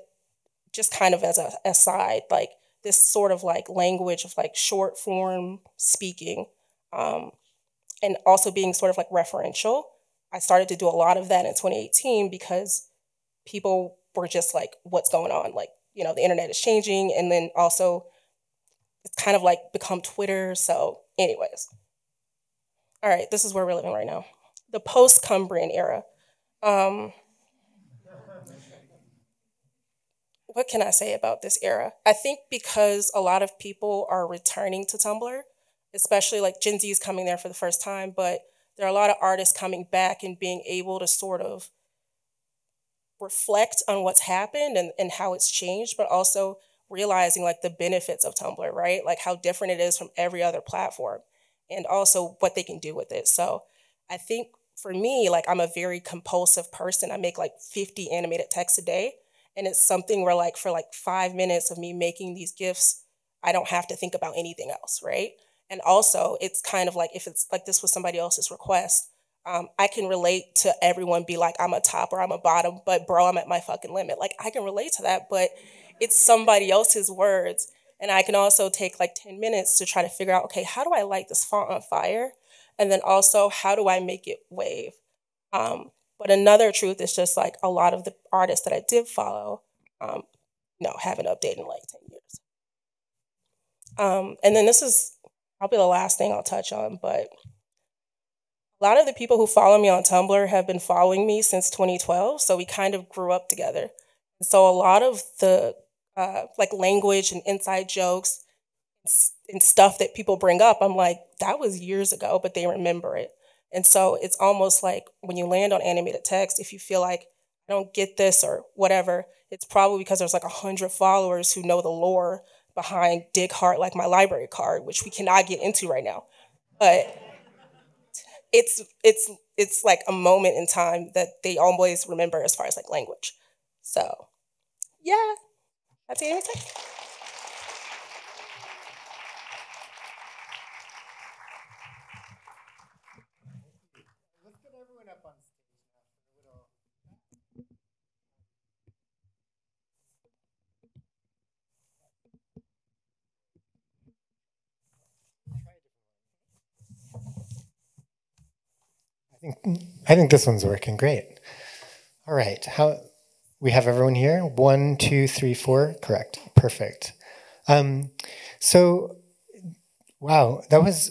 just kind of as a aside, like this sort of like language of like short form speaking, and also being sort of like referential. I started to do a lot of that in 2018 because people were just like, what's going on? Like, you know, the internet is changing. And then also it's kind of like become Twitter. So anyways, all right, this is where we're living right now. The post-Cumbrian era. What can I say about this era? I think because a lot of people are returning to Tumblr, especially like Gen Z is coming there for the first time, but there are a lot of artists coming back and being able to sort of reflect on what's happened and how it's changed, but also realizing like the benefits of Tumblr, right? Like how different it is from every other platform and also what they can do with it. So I think for me, like I'm a very compulsive person. I make like 50 animated texts a day. And it's something where like for like 5 minutes of me making these GIFs, I don't have to think about anything else, right? And also, it's kind of like if it's like this was somebody else's request, I can relate to everyone be like, I'm a top or I'm a bottom, but bro, I'm at my fucking limit. Like I can relate to that, but it's somebody else's words. And I can also take like 10 minutes to try to figure out, okay, how do I light this font on fire? And then also, how do I make it wave? But another truth is just like a lot of the artists that I did follow, haven't updated in like 10 years. And then this is probably the last thing I'll touch on, but a lot of the people who follow me on Tumblr have been following me since 2012, so we kind of grew up together. So a lot of the like language and inside jokes and stuff that people bring up, I'm like, that was years ago, but they remember it. And so it's almost like when you land on animated text, if you feel like I don't get this or whatever, it's probably because there's like 100 followers who know the lore behind Dig Heart Like My Library Card, which we cannot get into right now. But it's like a moment in time that they always remember as far as like language. So yeah, that's animated text. Let's get everyone up on stage now for a little. I think this one's working great. All right, we have everyone here? 1, 2, 3, 4. Correct. Perfect. So, wow, that was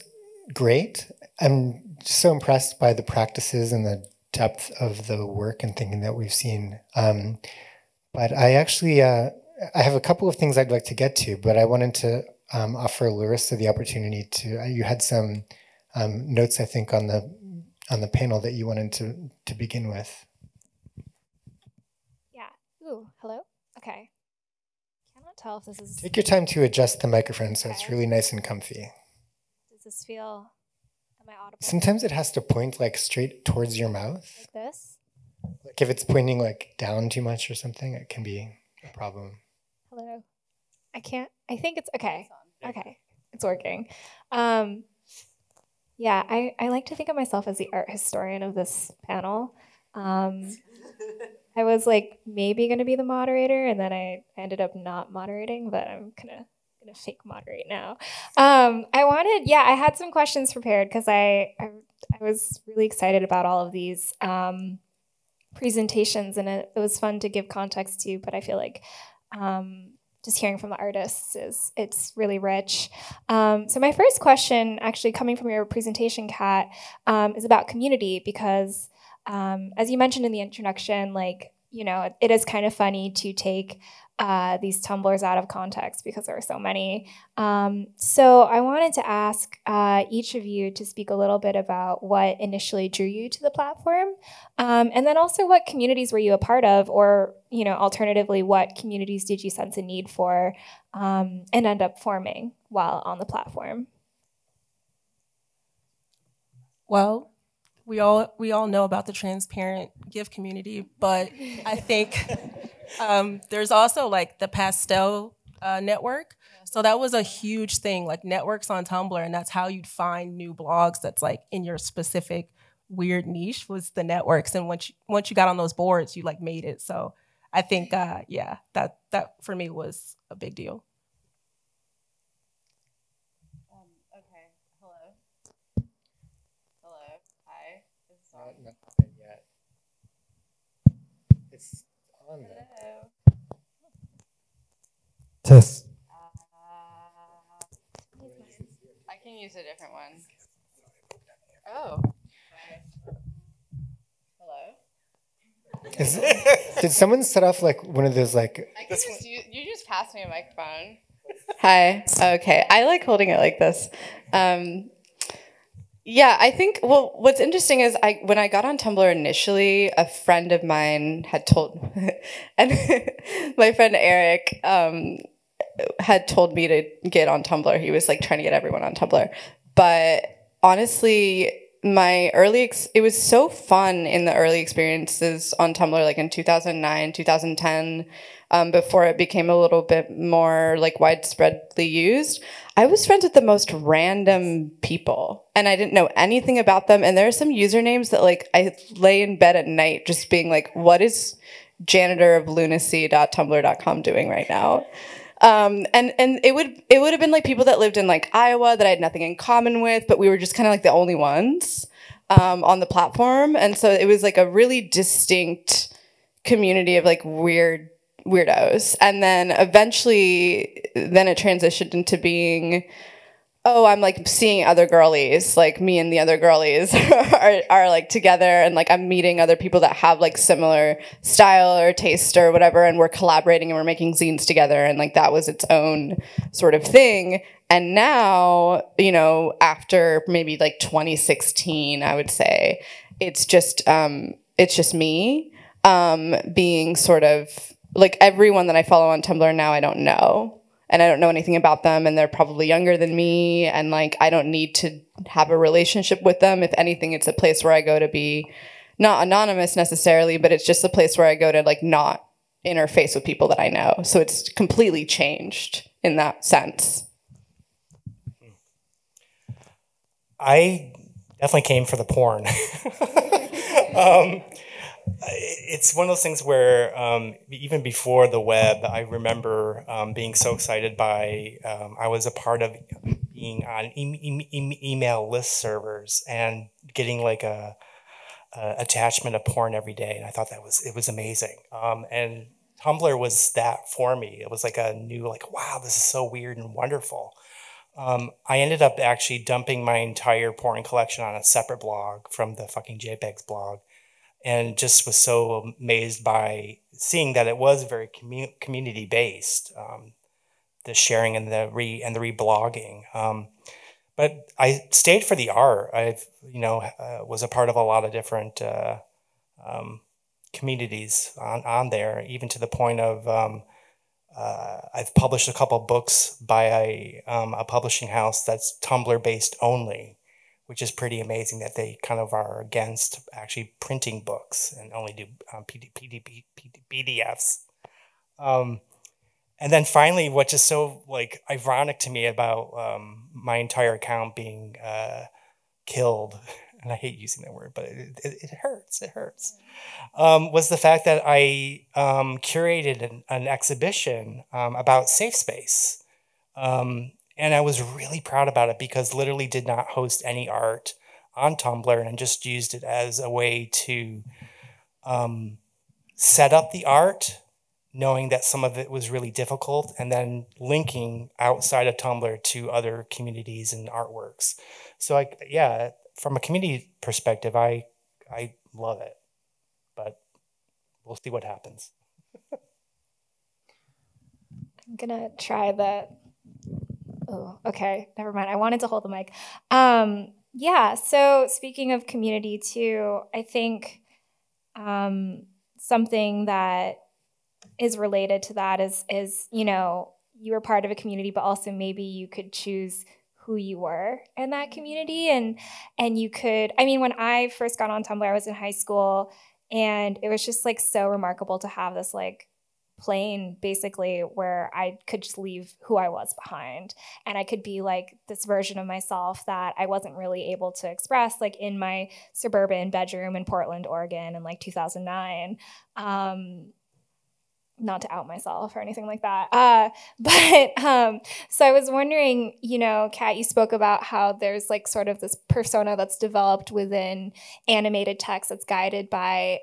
great. I'm so impressed by the practices and the depth of the work and thinking that we've seen. But I actually, I have a couple of things I'd like to get to, but I wanted to offer Larissa the opportunity to, you had some notes, I think, on the panel that you wanted to begin with. Yeah. Ooh, hello? Okay. Cannot tell if this is... Take your time to adjust the microphone so it's Okay. really nice and comfy. Does this feel... Am I audible? Sometimes it has to point like straight towards your mouth. Like this? Like if it's pointing like down too much or something, it can be a problem. Hello? I can't... I think it's... Okay. Okay. It's working. Yeah, I like to think of myself as the art historian of this panel. I was like maybe going to be the moderator, and then I ended up not moderating, but I'm gonna fake moderate now. I had some questions prepared because I was really excited about all of these presentations, and it was fun to give context to, but I feel like just hearing from the artists it's really rich. So my first question, actually coming from your presentation, Kat, is about community because as you mentioned in the introduction, like, you know, it is kind of funny to take these Tumblrs out of context because there are so many. So I wanted to ask each of you to speak a little bit about what initially drew you to the platform, and then also what communities were you a part of, or, you know, alternatively, what communities did you sense a need for and end up forming while on the platform? Well, we all know about the transparent gift community, but I think there's also like the Pastel network. So that was a huge thing, like networks on Tumblr, and that's how you'd find new blogs that's like in your specific weird niche was the networks. And once you got on those boards, you like made it. So I think yeah, that for me was a big deal. Okay. Hello. Hi. Nothing yet. It's on there. Hello. Test. I can use a different one. Oh. Hello. Did someone set off like one of those like? I can just you just passed me a microphone. Hi. Okay. I like holding it like this. Yeah, I think, well, what's interesting is when I got on Tumblr initially, a friend of mine had told, and my friend Eric had told me to get on Tumblr. He was like trying to get everyone on Tumblr. But honestly, it was so fun in the early experiences on Tumblr, like in 2009, 2010, before it became a little bit more like widespreadly used. I was friends with the most random people and I didn't know anything about them. And there are some usernames that like I lay in bed at night just being like, what is janitoroflunacy.tumblr.com doing right now? And it would have been like people that lived in like Iowa that I had nothing in common with, but we were just kind of like the only ones on the platform. And so it was like a really distinct community of like weirdos. And then eventually then it transitioned into being, oh, I'm like seeing other girlies, like me and the other girlies are like together, and like I'm meeting other people that have like similar style or taste or whatever, and we're collaborating and we're making zines together, and like that was its own sort of thing. And now, you know, after maybe like 2016, I would say it's just me being sort of like everyone that I follow on Tumblr now I don't know. And I don't know anything about them, and they're probably younger than me, and like I don't need to have a relationship with them. If anything, it's a place where I go to be not anonymous necessarily, but it's just a place where I go to like not interface with people that I know. So it's completely changed in that sense. I definitely came for the porn. It's one of those things where even before the web, I remember being so excited by, I was a part of being on email list servers and getting like a attachment of porn every day. And I thought it was amazing. And Tumblr was that for me. It was like a new, like, wow, this is so weird and wonderful. I ended up actually dumping my entire porn collection on a separate blog from the fucking JPEGs blog. And just was so amazed by seeing that it was very community based, the sharing and the reblogging. But I stayed for the art. Was a part of a lot of different communities on there, even to the point of I've published a couple books by a publishing house that's Tumblr based only, which is pretty amazing that they kind of are against actually printing books and only do PDFs. And then finally, what's just so like ironic to me about my entire account being killed, and I hate using that word, but it hurts. It hurts. Was the fact that I curated an exhibition about safe space. And I was really proud about it because literally did not host any art on Tumblr and just used it as a way to set up the art, knowing that some of it was really difficult, and then linking outside of Tumblr to other communities and artworks. So from a community perspective, I love it, but we'll see what happens. I'm gonna try that. Oh, okay, never mind. I wanted to hold the mic. Yeah, so speaking of community too, I think something that is related to that is you know, you were part of a community, but also maybe you could choose who you were in that community. And you could, I mean, when I first got on Tumblr, I was in high school, and it was just like so remarkable to have this like plane basically where I could just leave who I was behind, and I could be like this version of myself that I wasn't really able to express like in my suburban bedroom in Portland, Oregon in like 2009. Not to out myself or anything like that. So I was wondering, you know, Kat, you spoke about how there's like sort of this persona that's developed within animated text that's guided by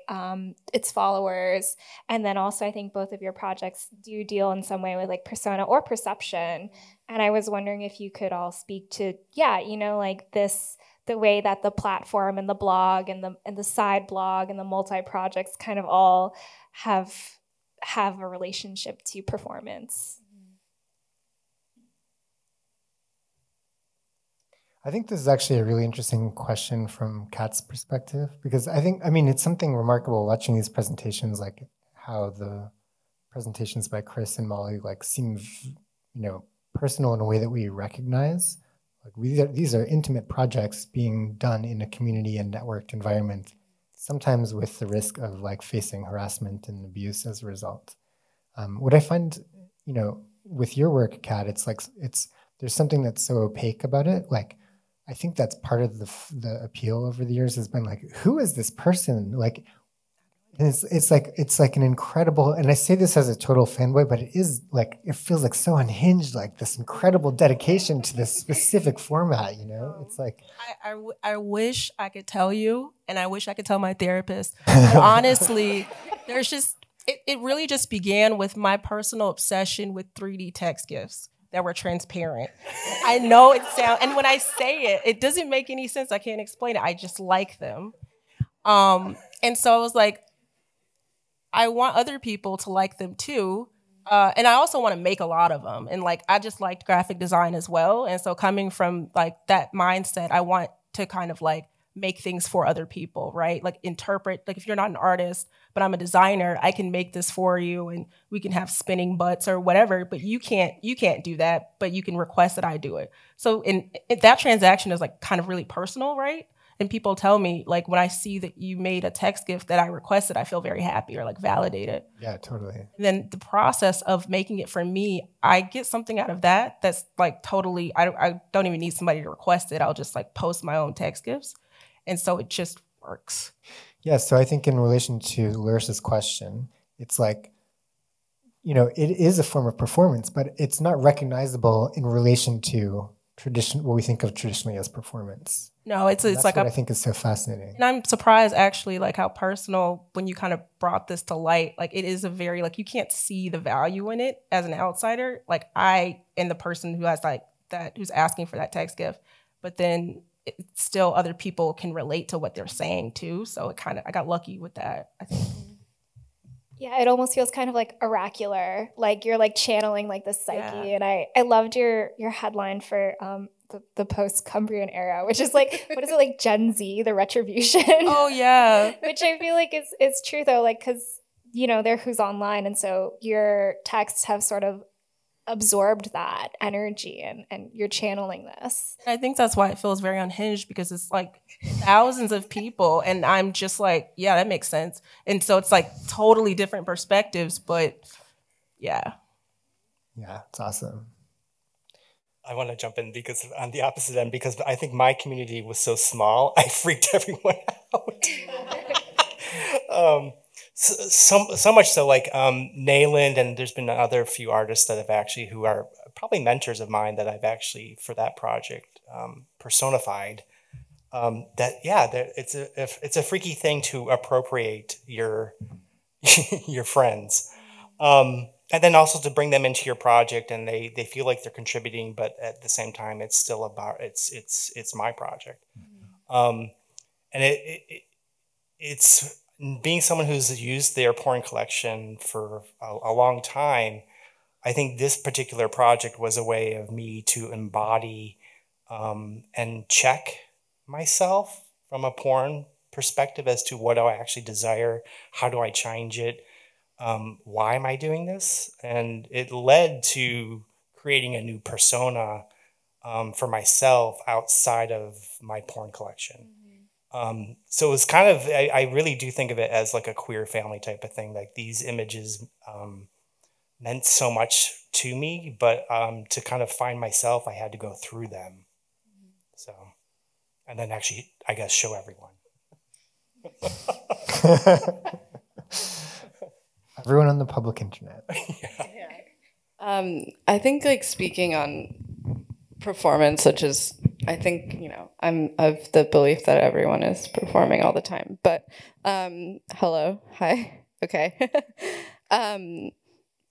its followers. And then also I think both of your projects do deal in some way with like persona or perception. And I was wondering if you could all speak to, yeah, you know, like this, the way that the platform and the blog and the side blog and the multi-projects kind of all have a relationship to performance. I think this is actually a really interesting question from Kat's perspective, because I mean, it's something remarkable watching these presentations, like how the presentations by Chris and Molly like seem, you know, personal in a way that we recognize. Like these are intimate projects being done in a community and networked environment, sometimes with the risk of like facing harassment and abuse as a result. What I find, you know, with your work, Kat, it's like, there's something that's so opaque about it. Like, I think that's part of the appeal over the years has been like, who is this person? Like, and it's like an incredible, and I say this as a total fanboy, but it is like, it feels like so unhinged, like this incredible dedication to this specific format, you know? It's like, I wish I could tell you, and I wish I could tell my therapist, but honestly, there's just, it really just began with my personal obsession with 3D text GIFs that were transparent. I know it sounds, and when I say it, it doesn't make any sense. I can't explain it. I just like them. And so I was like, I want other people to like them too. And I also want to make a lot of them. And like, I just liked graphic design as well. And so coming from like that mindset, I want to kind of like make things for other people, right? Like interpret, like if you're not an artist, but I'm a designer, I can make this for you and we can have spinning butts or whatever, but you can't do that, but you can request that I do it. So that transaction is like kind of really personal, right? And people tell me, like, when I see that you made a text gift that I requested, I feel very happy or like validated. yeah, totally. And then the process of making it for me, I get something out of that that's like totally, I don't even need somebody to request it. I'll just like post my own text gifts. And so it just works. Yeah, so I think in relation to Larissa's question, it's like, you know, it is a form of performance, but it's not recognizable in relation to what we think of traditionally as performance. No, it's like what I think is so fascinating. And I'm surprised actually like how personal, when you kind of brought this to light, like it is a very, like you can't see the value in it as an outsider. Like I am the person who has like that, who's asking for that text gift, but then still other people can relate to what they're saying too. So I got lucky with that, I think. Yeah, it almost feels kind of like oracular, like you're like channeling like the psyche. Yeah. And I loved your headline for the post-Cumbrian era, which is like, what is it, like Gen Z, the retribution? Oh yeah. Which I feel like is true though, like, because, you know, they're who's online. And so your texts have sort of absorbed that energy and you're channeling this. I think that's why it feels very unhinged, because it's like thousands of people and I'm just like, yeah, that makes sense. And so it's like totally different perspectives, but yeah. Yeah, it's awesome. I want to jump in because on the opposite end, because I think my community was so small, I freaked everyone out. So much so, like Nayland, and there's been other few artists that have actually, who are probably mentors of mine that I've actually, for that project, personified. It's a freaky thing to appropriate your your friends, and then also to bring them into your project, and they feel like they're contributing, but at the same time, it's still about it's my project, and it's. Being someone who's used the Airporn collection for a long time, I think this particular project was a way of me to embody and check myself from a porn perspective as to what do I actually desire, how do I change it, why am I doing this? And it led to creating a new persona for myself outside of my porn collection. So it was kind of, I really do think of it as like a queer family type of thing. Like these images meant so much to me, but to kind of find myself, I had to go through them. So, and then actually, I guess, show everyone. Everyone on the public internet. I think like speaking on performance, such as I think, I'm of the belief that everyone is performing all the time, but hello, hi, okay.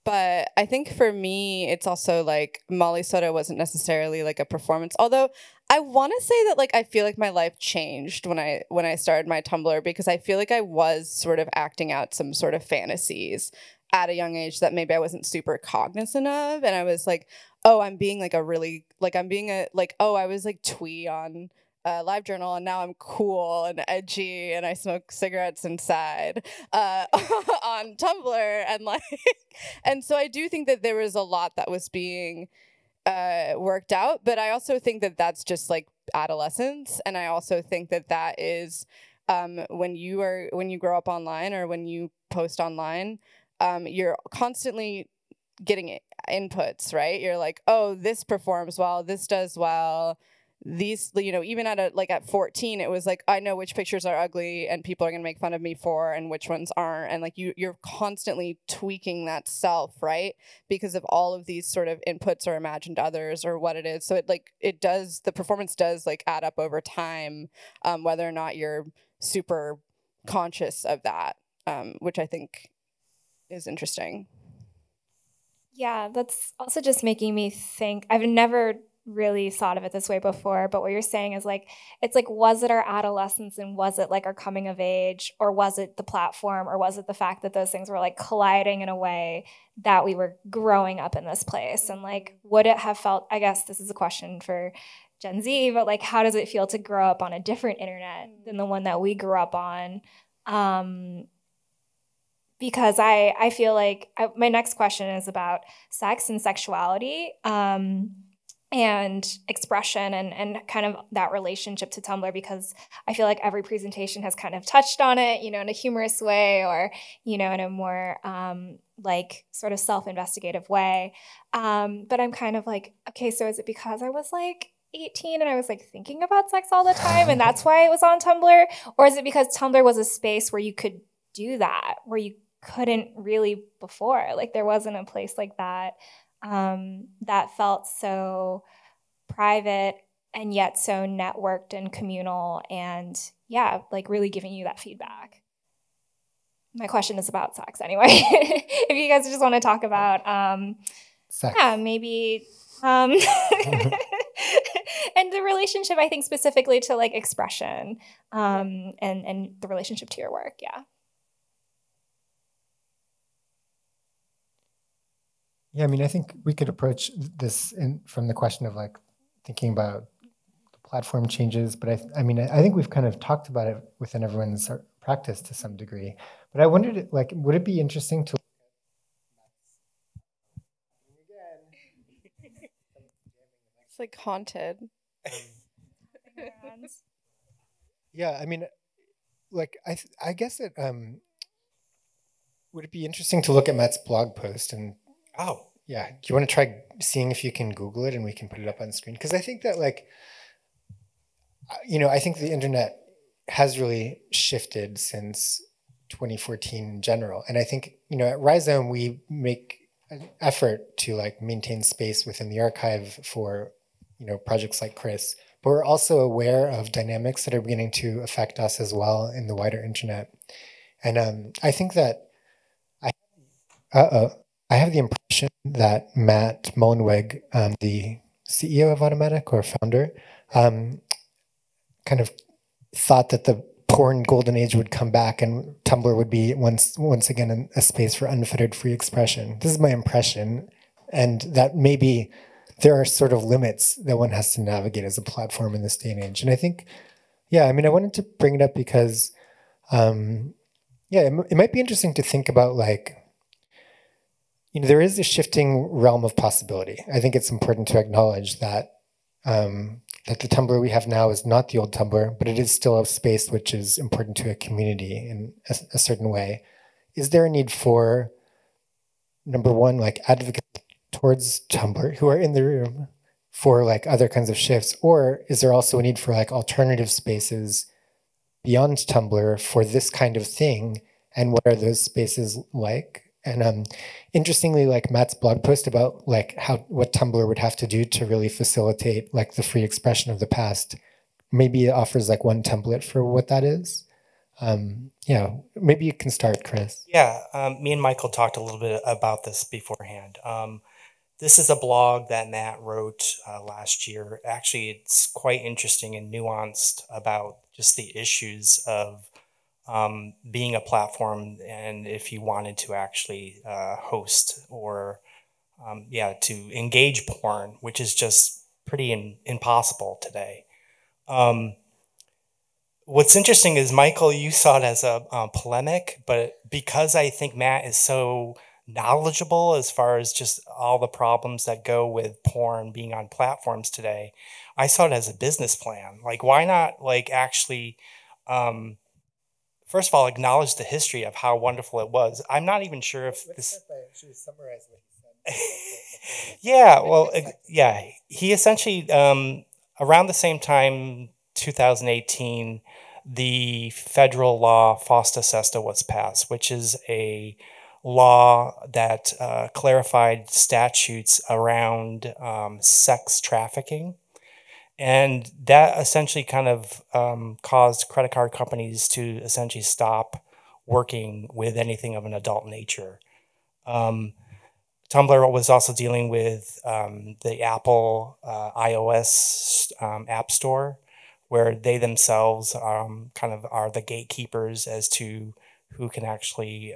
But I think for me, it's also like Molly Soto wasn't necessarily like a performance, although I want to say that like I feel like my life changed when I started my Tumblr, because I feel like I was sort of acting out some sort of fantasies at a young age that maybe I wasn't super cognizant of, and I was like, oh, I'm being like I was like twee on LiveJournal, and now I'm cool and edgy and I smoke cigarettes inside on Tumblr, and like, and so I do think that there was a lot that was being worked out, but I also think that that's just like adolescence, and I also think that that is when you grow up online or when you post online, you're constantly getting inputs, right? You're like, oh, this performs well, this does well. These, even at 14, it was like, I know which pictures are ugly and people are going to make fun of me for, and which ones aren't. And like, you're constantly tweaking that self, right? Because of all of these sort of inputs or imagined others or what it is. So the performance does like add up over time, whether or not you're super conscious of that, which I think is interesting. Yeah, that's also just making me think. I've never really thought of it this way before, but what you're saying is like, it's like, was it our adolescence and was it like our coming of age, or was it the platform, or was it the fact that those things were like colliding in a way that we were growing up in this place? And like, would it have felt, I guess this is a question for Gen Z, but like, how does it feel to grow up on a different internet than the one that we grew up on? Because I feel like my next question is about sex and sexuality, and expression and kind of that relationship to Tumblr, because I feel like every presentation has kind of touched on it, in a humorous way, or, in a more like sort of self-investigative way. But I'm kind of like, okay, so is it because I was like 18 and I was like thinking about sex all the time and that's why it was on Tumblr? Or is it because Tumblr was a space where you could do that, where you couldn't really before? Like there wasn't a place like that that felt so private and yet so networked and communal, and yeah, like really giving you that feedback. My question is about sex anyway. If you guys just want to talk about sex. Yeah, maybe and the relationship, I think specifically to like expression, and the relationship to your work. Yeah. Yeah, I mean, I think we could approach this from the question of like thinking about the platform changes, but I mean, I think we've kind of talked about it within everyone's practice to some degree. But I wondered, like, would it be interesting to? It's like haunted. Yeah, I mean, like I guess it would it be interesting to look at Matt's blog post and. Oh. Yeah. Do you want to try seeing if you can Google it and we can put it up on screen? Because I think that like, I think the internet has really shifted since 2014 in general. And I think, at Rhizome, we make an effort to like maintain space within the archive for, projects like Chris. But we're also aware of dynamics that are beginning to affect us as well in the wider internet. And I think that I have the impression that Matt Mullenweg, the CEO of Automatic or founder, kind of thought that the porn golden age would come back and Tumblr would be once again a space for unfettered free expression. This is my impression, and that maybe there are sort of limits that one has to navigate as a platform in this day and age. And I think, I wanted to bring it up because, it might be interesting to think about like, there is a shifting realm of possibility. I think it's important to acknowledge that, that the Tumblr we have now is not the old Tumblr, but it is still a space which is important to a community in a certain way. Is there a need for, number one, like advocates towards Tumblr who are in the room for like other kinds of shifts, or is there also a need for like alternative spaces beyond Tumblr for this kind of thing, and what are those spaces like? And interestingly, like Matt's blog post about like what Tumblr would have to do to really facilitate like the free expression of the past, maybe it offers like one template for what that is. Yeah, maybe you can start, Chris. Yeah, me and Michael talked a little bit about this beforehand. This is a blog that Matt wrote last year. Actually, it's quite interesting and nuanced about just the issues of being a platform, and if you wanted to actually host or to engage porn, which is just pretty impossible today. What's interesting is, Michael, you saw it as a polemic, but because I think Matt is so knowledgeable as far as just all the problems that go with porn being on platforms today, I saw it as a business plan. Like, why not like actually first of all, acknowledge the history of how wonderful it was. I'm not even sure if this. I actually summarize what he said. Yeah, well, yeah, he essentially around the same time, 2018, the federal law FOSTA SESTA was passed, which is a law that clarified statutes around sex trafficking. And that essentially kind of caused credit card companies to essentially stop working with anything of an adult nature. Tumblr was also dealing with the Apple iOS App Store, where they themselves kind of are the gatekeepers as to who can actually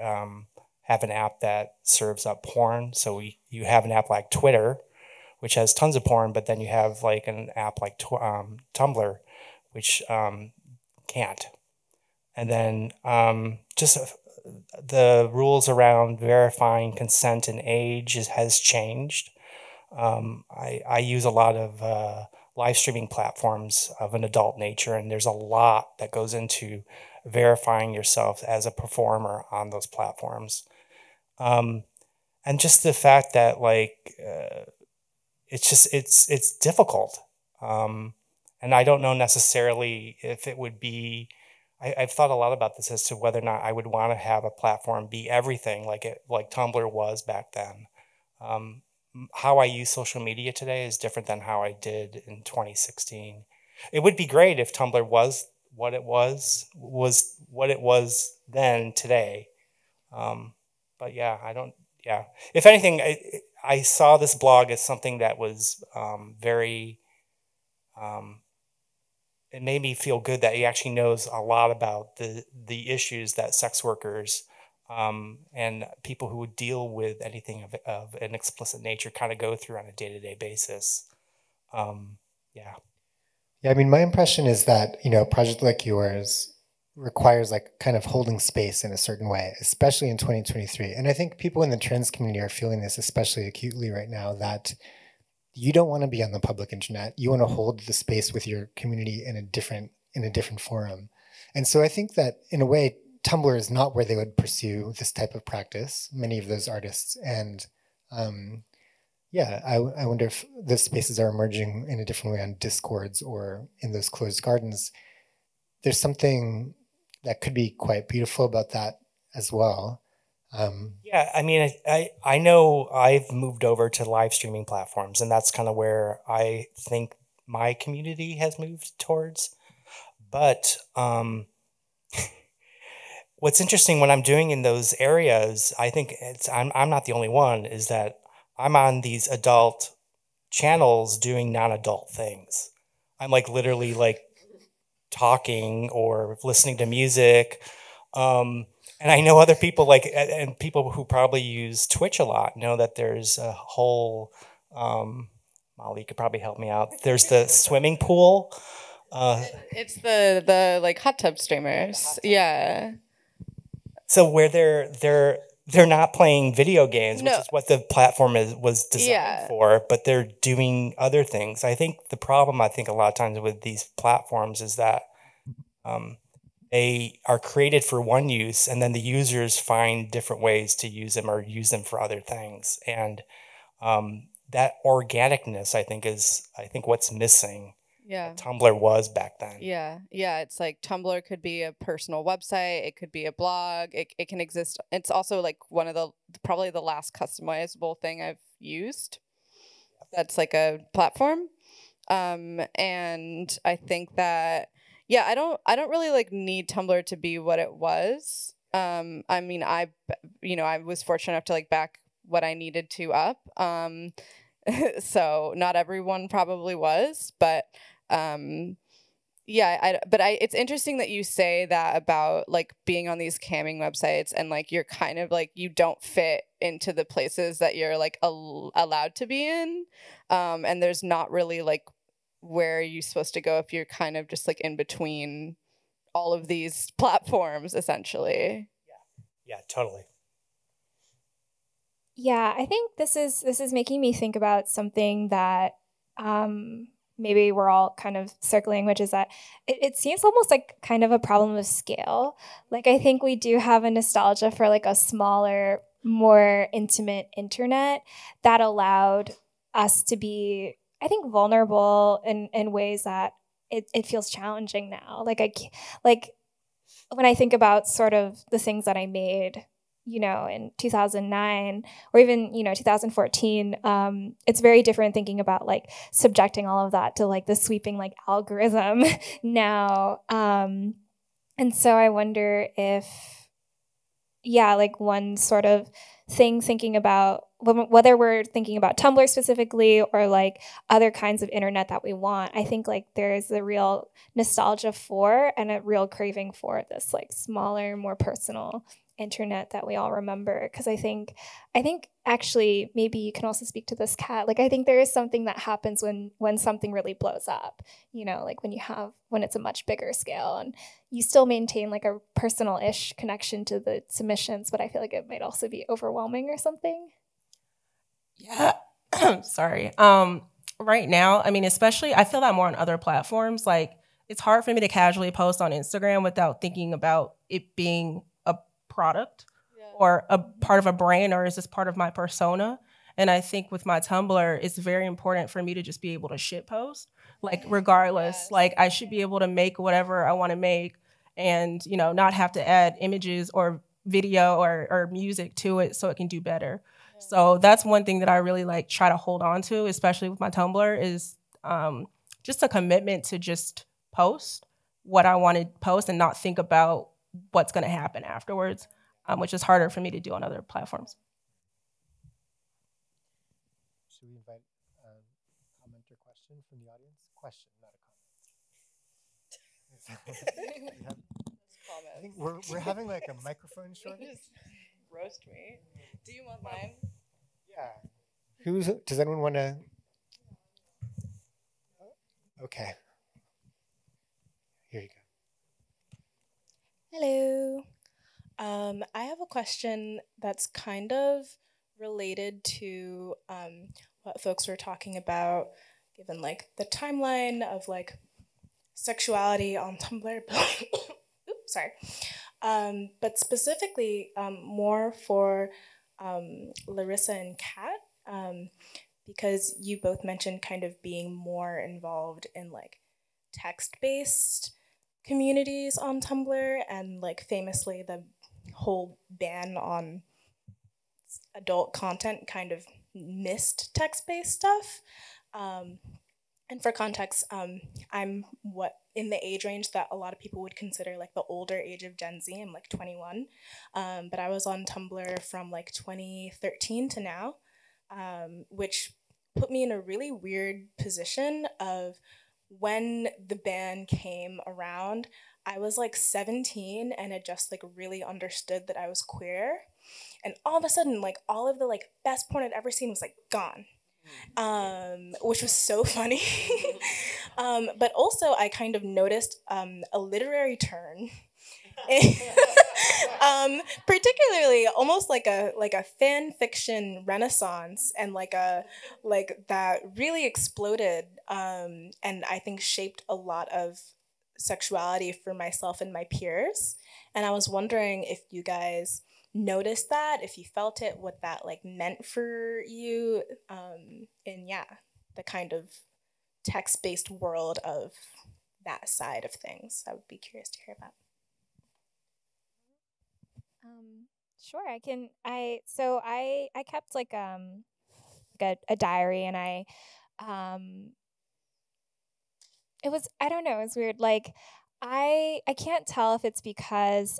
have an app that serves up porn. So you have an app like Twitter, which has tons of porn, but then you have like an app like Tumblr, which can't. And then just the rules around verifying consent and age has changed. I use a lot of live streaming platforms of an adult nature, and there's a lot that goes into verifying yourself as a performer on those platforms. And just the fact that like, it's difficult. And I don't know necessarily if it would be, I've thought a lot about this as to whether or not I would want to have a platform be everything like Tumblr was back then. How I use social media today is different than how I did in 2016. It would be great if Tumblr was what it was what it was then today. But yeah, if anything, I saw this blog as something that was very, it made me feel good that he actually knows a lot about the issues that sex workers and people who would deal with anything of an explicit nature kind of go through on a day-to-day basis. Yeah. Yeah, I mean, my impression is that, a project like yours requires like kind of holding space in a certain way, especially in 2023. And I think people in the trans community are feeling this especially acutely right now, that you don't want to be on the public internet. You want to hold the space with your community in a different forum. And so I think that in a way, Tumblr is not where they would pursue this type of practice, many of those artists. And I wonder if the spaces are emerging in a different way on Discords or in those closed gardens. There's something that could be quite beautiful about that as well. Yeah, I mean, I know I've moved over to live streaming platforms, and that's kind of where I think my community has moved towards. But what's interesting when I'm doing in those areas, I think I'm not the only one, is that I'm on these adult channels doing non-adult things. I'm like literally like talking or listening to music. And I know other people and people who probably use Twitch a lot know that there's a whole, Molly could probably help me out. There's the swimming pool. It's the like hot tub streamers. Yeah. So where they're they're not playing video games, No. which is what the platform was designed Yeah. for, but they're doing other things. I think the problem, a lot of times with these platforms is that they are created for one use, and then the users find different ways to use them or use them for other things. And that organicness, I think, is what's missing. Yeah. Tumblr was back then. Yeah. Yeah. It's like Tumblr could be a personal website. It could be a blog. It can exist. It's also like one of probably the last customizable thing I've used. That's like a platform. And I think that, yeah, I don't really like need Tumblr to be what it was. I mean, I was fortunate enough to like back what I needed to up. So not everyone probably was, but it's interesting that you say that about like being on these camming websites and like you're kind of like you don't fit into the places that you're like allowed to be in, and there's not really like where are you supposed to go if you're kind of just like in between all of these platforms essentially. Yeah, totally. Yeah, I think this is making me think about something that maybe we're all kind of circling, which is that it seems almost like kind of a problem of scale. Like I think we do have a nostalgia for like a smaller, more intimate internet that allowed us to be, I think, vulnerable in ways that it feels challenging now. Like when I think about sort of the things that I made, in 2009 or even, 2014, it's very different thinking about like subjecting all of that to like the sweeping like algorithm now. And so I wonder if, like one sort of thing thinking about whether we're thinking about Tumblr specifically or like other kinds of internet that we want, I think like there's a real nostalgia for and a real craving for this like smaller, more personal internet that we all remember. Because I think actually maybe you can also speak to this, Kat. Like I think there is something that happens when something really blows up, like when it's a much bigger scale and you still maintain like a personal-ish connection to the submissions, but I feel like it might also be overwhelming or something. Yeah. Sorry. Right now, I mean, especially I feel that more on other platforms. Like it's hard for me to casually post on Instagram without thinking about it being a product or a part of a brand, or is this part of my persona? And I think with my Tumblr, it's very important for me to just be able to shit post. Like regardless, like I should be able to make whatever I want to make and, not have to add images or video or music to it so it can do better. So that's one thing that I really like try to hold on to, especially with my Tumblr, is just a commitment to just post what I want to post and not think about what's going to happen afterwards, which is harder for me to do on other platforms. Should we invite a comment or question from the audience? Question, not a comment. I think we're having like a microphone shortage. Roast me. Do you want mine? Yeah. Does anyone want to? Okay. Here you go. Hello. I have a question that's kind of related to what folks were talking about, given like the timeline of like sexuality on Tumblr. Oops, sorry. But specifically more for Larissa and Kat, because you both mentioned kind of being more involved in like text-based communities on Tumblr, and like famously the whole ban on adult content kind of missed text-based stuff. And for context, I'm in the age range that a lot of people would consider like the older age of Gen Z. I'm like 21, but I was on Tumblr from like 2013 to now, which put me in a really weird position of when the ban came around, I was like 17 and had just like really understood that I was queer. And all of a sudden, like all of the like best porn I'd ever seen was like gone. Which was so funny. But also I kind of noticed a literary turn Particularly almost like a fan fiction renaissance, and like that really exploded, and I think shaped a lot of sexuality for myself and my peers. And I was wondering if you guys noticed that, if you felt it, what that like meant for you, in the kind of text-based world of that side of things. I would be curious to hear about. Sure, I can. So I kept like a diary, and it was, I don't know, it was weird. Like I can't tell if it's because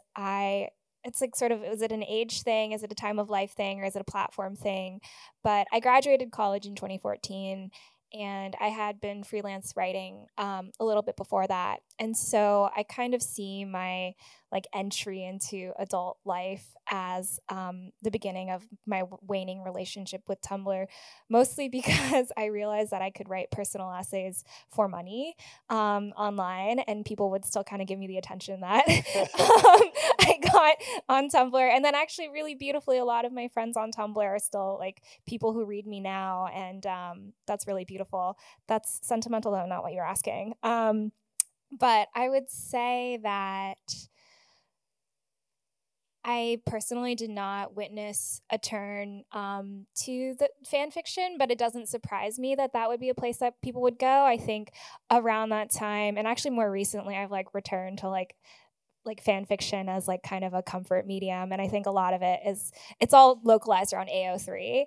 it's like sort of, is it an age thing? Is it a time of life thing? Or is it a platform thing? But I graduated college in 2014, and I had been freelance writing a little bit before that. And so I kind of see my like entry into adult life as the beginning of my waning relationship with Tumblr, mostly because I realized that I could write personal essays for money online, and people would still kind of give me the attention that I got on Tumblr. And then actually really beautifully, a lot of my friends on Tumblr are still like people who read me now, and that's really beautiful. That's sentimental though, not what you're asking. But I would say that I personally did not witness a turn to the fan fiction, but it doesn't surprise me that that would be a place that people would go. I think around that time, and actually more recently, I've like returned to like fan fiction as like kind of a comfort medium. And I think a lot of it's all localized around AO3,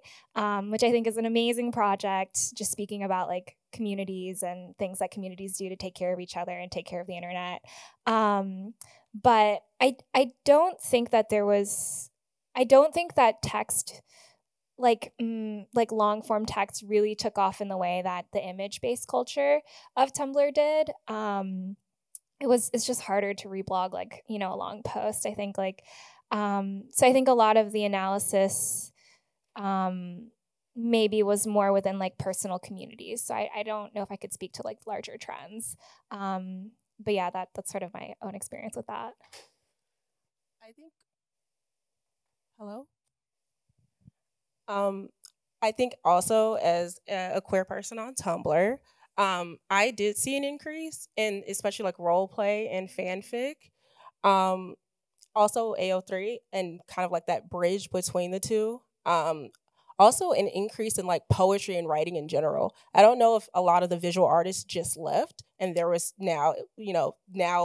which I think is an amazing project, just speaking about like communities and things that communities do to take care of each other and take care of the internet. But I don't think that text, like long form text really took off in the way that the image-based culture of Tumblr did. It's just harder to reblog like, a long post. I think like, so I think a lot of the analysis maybe was more within like personal communities. So I don't know if I could speak to like larger trends. But yeah, that's sort of my own experience with that. I think, hello? I think also as a queer person on Tumblr, I did see an increase in especially like role play and fanfic. Also AO3 and kind of like that bridge between the two. Also an increase in like poetry and writing in general. I don't know if a lot of the visual artists just left and there was now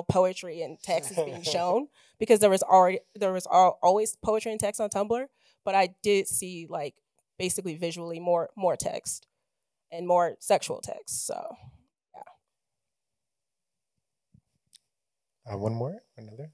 poetry and text is being shown, because there was always poetry and text on Tumblr, but I did see like basically visually more text and more sexual text. So yeah. Another.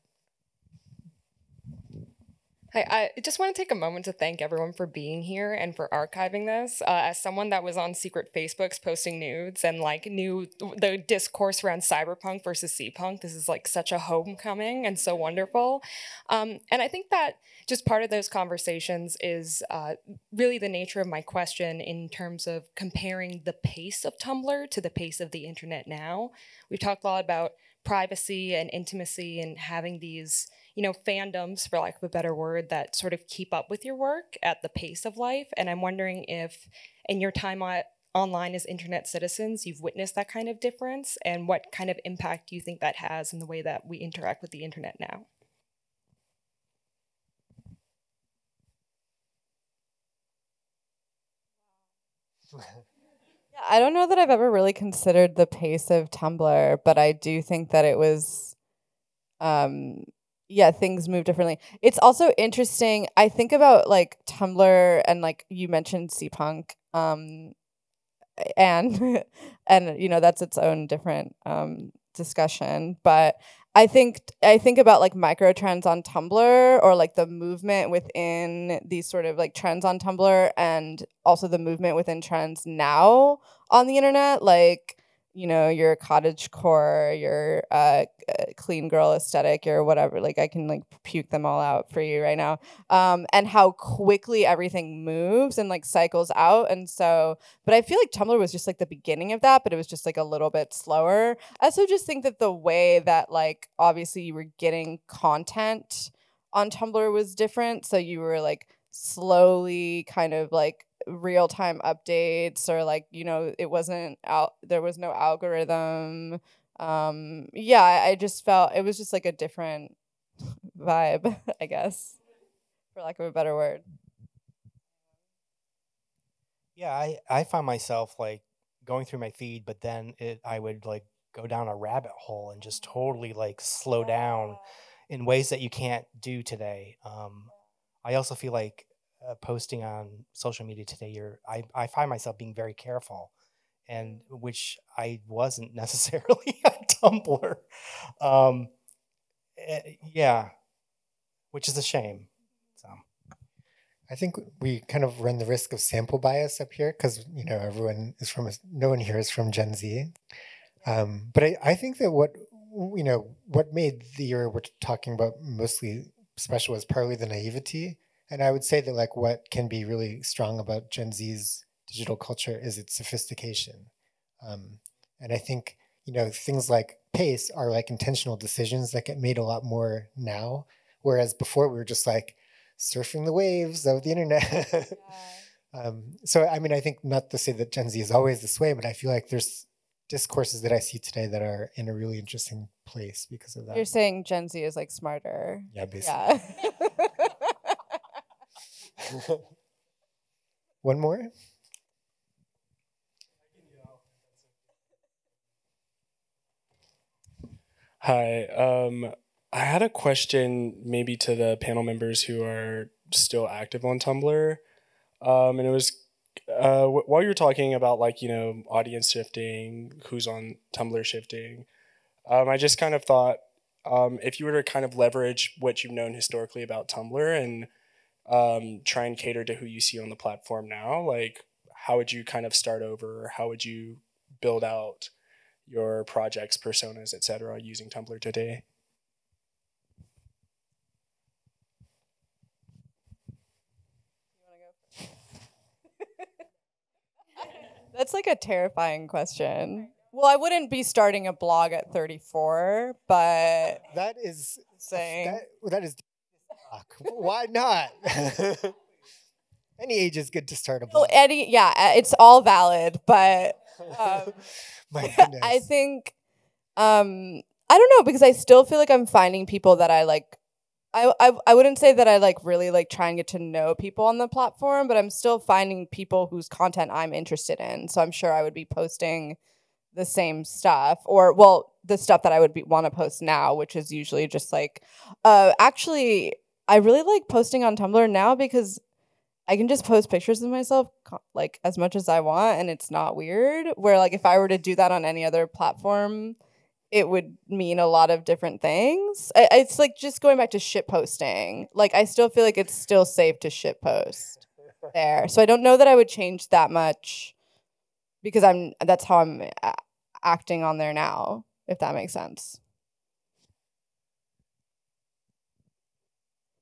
Hi, I just want to take a moment to thank everyone for being here and for archiving this. As someone that was on secret Facebooks posting nudes and like knew the discourse around cyberpunk versus C-punk, this is like such a homecoming and so wonderful. And I think that just part of those conversations is really the nature of my question in terms of comparing the pace of Tumblr to the pace of the internet now. We've talked a lot about privacy and intimacy and having these, fandoms, for lack of a better word, that sort of keep up with your work at the pace of life. And I'm wondering if in your time online as internet citizens, you've witnessed that kind of difference, and what kind of impact do you think that has in the way that we interact with the internet now? I don't know that I've ever really considered the pace of Tumblr, but I do think that it was, things move differently. It's also interesting. I think about like Tumblr and like you mentioned C-punk, and that's its own different discussion. But I think about like micro trends on Tumblr, or like the movement within these sort of like trends on Tumblr, and also the movement within trends now on the internet, like your cottagecore, your clean girl aesthetic, or whatever. Like I can like puke them all out for you right now. And how quickly everything moves and like cycles out. And so, but I feel like Tumblr was just like the beginning of that, but it was just like a little bit slower. I also just think that the way that like obviously you were getting content on Tumblr was different. So you were like slowly kind of like real time updates, or like, you know, it wasn't out, there was no algorithm. Yeah, I just felt it was just like a different vibe, I guess, for lack of a better word. Yeah, I find myself like going through my feed, but then I would like go down a rabbit hole and just totally like slow down in ways that you can't do today. I also feel like posting on social media today, I find myself being very careful, and which I wasn't necessarily on Tumblr. Yeah, which is a shame. So. I think we kind of run the risk of sample bias up here because, you know, no one here is from Gen Z. But I think that what made the year we're talking about mostly special was partly the naivety. And I would say that like what can be really strong about Gen Z's digital culture is its sophistication. And I think, you know, things like pace are like intentional decisions that get made a lot more now. Whereas before we were just like surfing the waves of the internet. So, I mean, I think not to say that Gen Z is always this way, but I feel like there's discourses that I see today that are in a really interesting place because of that. You're saying Gen Z is like smarter. Yeah, basically. Yeah. One more? Hi. I had a question maybe to the panel members who are still active on Tumblr. And it was while you were talking about like, you know, audience shifting, who's on Tumblr shifting, I just kind of thought if you were to kind of leverage what you've known historically about Tumblr and try and cater to who you see on the platform now, like how would you kind of start over? How would you build out your projects, personas, etc., using Tumblr today? That's like a terrifying question. Well, I wouldn't be starting a blog at 34, but that is saying that is why not? Any age is good to start a blog. It's all valid, but my goodness. I think I don't know, because I still feel like I'm finding people that I like. I wouldn't say that I like really like try and get to know people on the platform, but I'm still finding people whose content I'm interested in. So I'm sure I would be posting the same stuff, or well, the stuff that I would want to post now, which is usually just like, actually, I really like posting on Tumblr now because I can just post pictures of myself like as much as I want, and it's not weird. Where like if I were to do that on any other platform, it would mean a lot of different things. It's like just going back to shit posting. Like I still feel like it's still safe to shit post there. So I don't know that I would change that much because that's how I'm acting on there now, if that makes sense.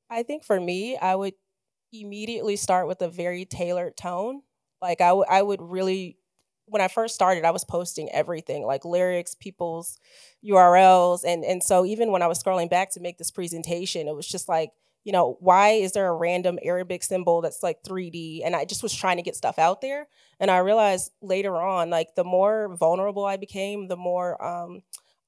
I think for me, I would immediately start with a very tailored tone. Like I would really, when I first started, I was posting everything, like lyrics, people's URLs. And so even when I was scrolling back to make this presentation, it was just like, you know, why is there a random Arabic symbol that's like 3D? And I just was trying to get stuff out there. And I realized later on, like the more vulnerable I became, the more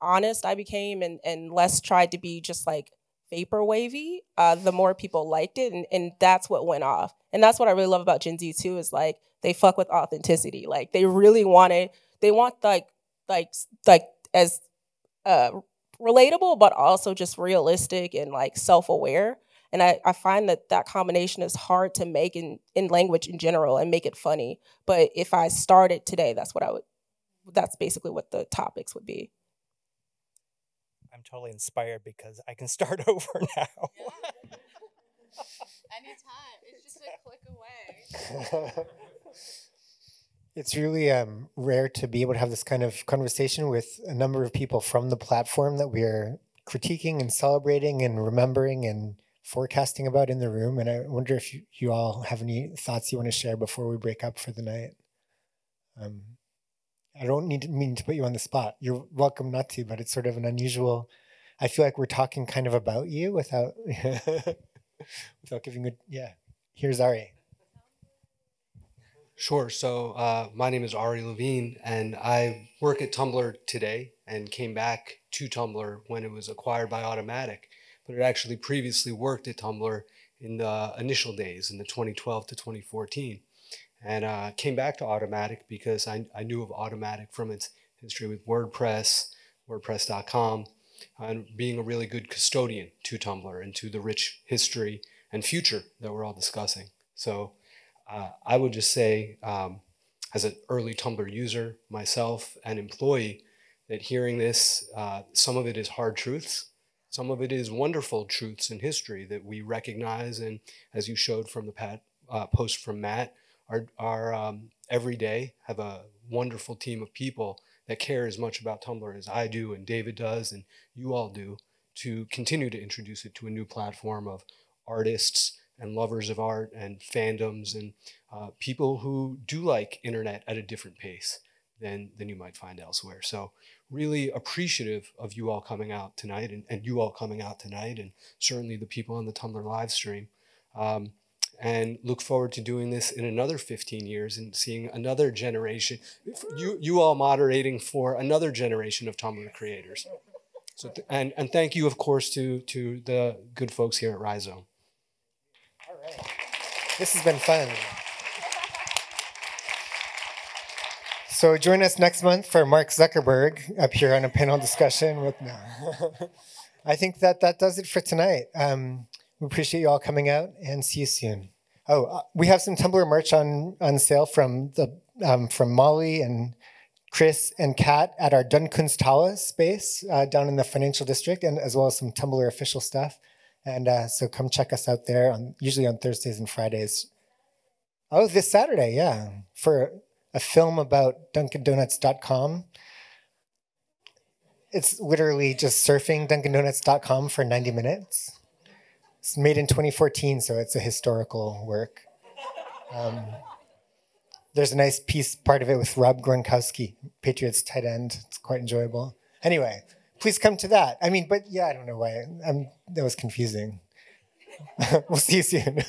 honest I became, and less tried to be just like vapor wavy, the more people liked it. And that's what went off. And that's what I really love about Gen Z too, is like, they fuck with authenticity. Like they really they want like as relatable, but also just realistic and like self-aware. And I find that combination is hard to make in language in general and make it funny. But if I started today, that's basically what the topics would be. I'm totally inspired because I can start over now. Anytime. It's just a click away. It's really rare to be able to have this kind of conversation with a number of people from the platform that we are critiquing and celebrating and remembering and forecasting about in the room. And I wonder if you all have any thoughts you want to share before we break up for the night. I don't mean to put you on the spot. You're welcome not to, but it's sort of an unusual I feel like we're talking kind of about you without without giving here's Ari. Sure. So my name is Ari Levine, and I work at Tumblr today and came back to Tumblr when it was acquired by Automattic, but it actually previously worked at Tumblr in the initial days in the 2012 to 2014. And came back to Automattic because I knew of Automattic from its history with WordPress, WordPress.com, and being a really good custodian to Tumblr and to the rich history and future that we're all discussing. So I would just say, as an early Tumblr user myself and employee, that hearing this, some of it is hard truths, some of it is wonderful truths in history that we recognize, and as you showed from the post from Matt, our every day have a wonderful team of people that care as much about Tumblr as I do and David does and you all do, to continue to introduce it to a new platform of artists and lovers of art and fandoms and people who do like internet at a different pace than you might find elsewhere. So really appreciative of you all coming out tonight and you all coming out tonight, and certainly the people on the Tumblr live stream. And look forward to doing this in another 15 years and seeing another generation, you all moderating for another generation of Tumblr creators. So and thank you, of course, to the good folks here at Rhizome. All right. This has been fun. So join us next month for Mark Zuckerberg up here on a panel discussion with I think that does it for tonight. We appreciate you all coming out and see you soon. Oh, we have some Tumblr merch on sale from Molly and Chris and Kat at our Dunkunsthalle space down in the financial district, and as well as some Tumblr official stuff. And so come check us out there, usually on Thursdays and Fridays. Oh, this Saturday, yeah, for a film about DunkinDonuts.com. It's literally just surfing DunkinDonuts.com for 90 minutes. It's made in 2014, so it's a historical work. There's a nice part of it with Rob Gronkowski, Patriots tight end. It's quite enjoyable. Anyway, please come to that. I mean, but yeah, I don't know why. That was confusing. We'll see you soon.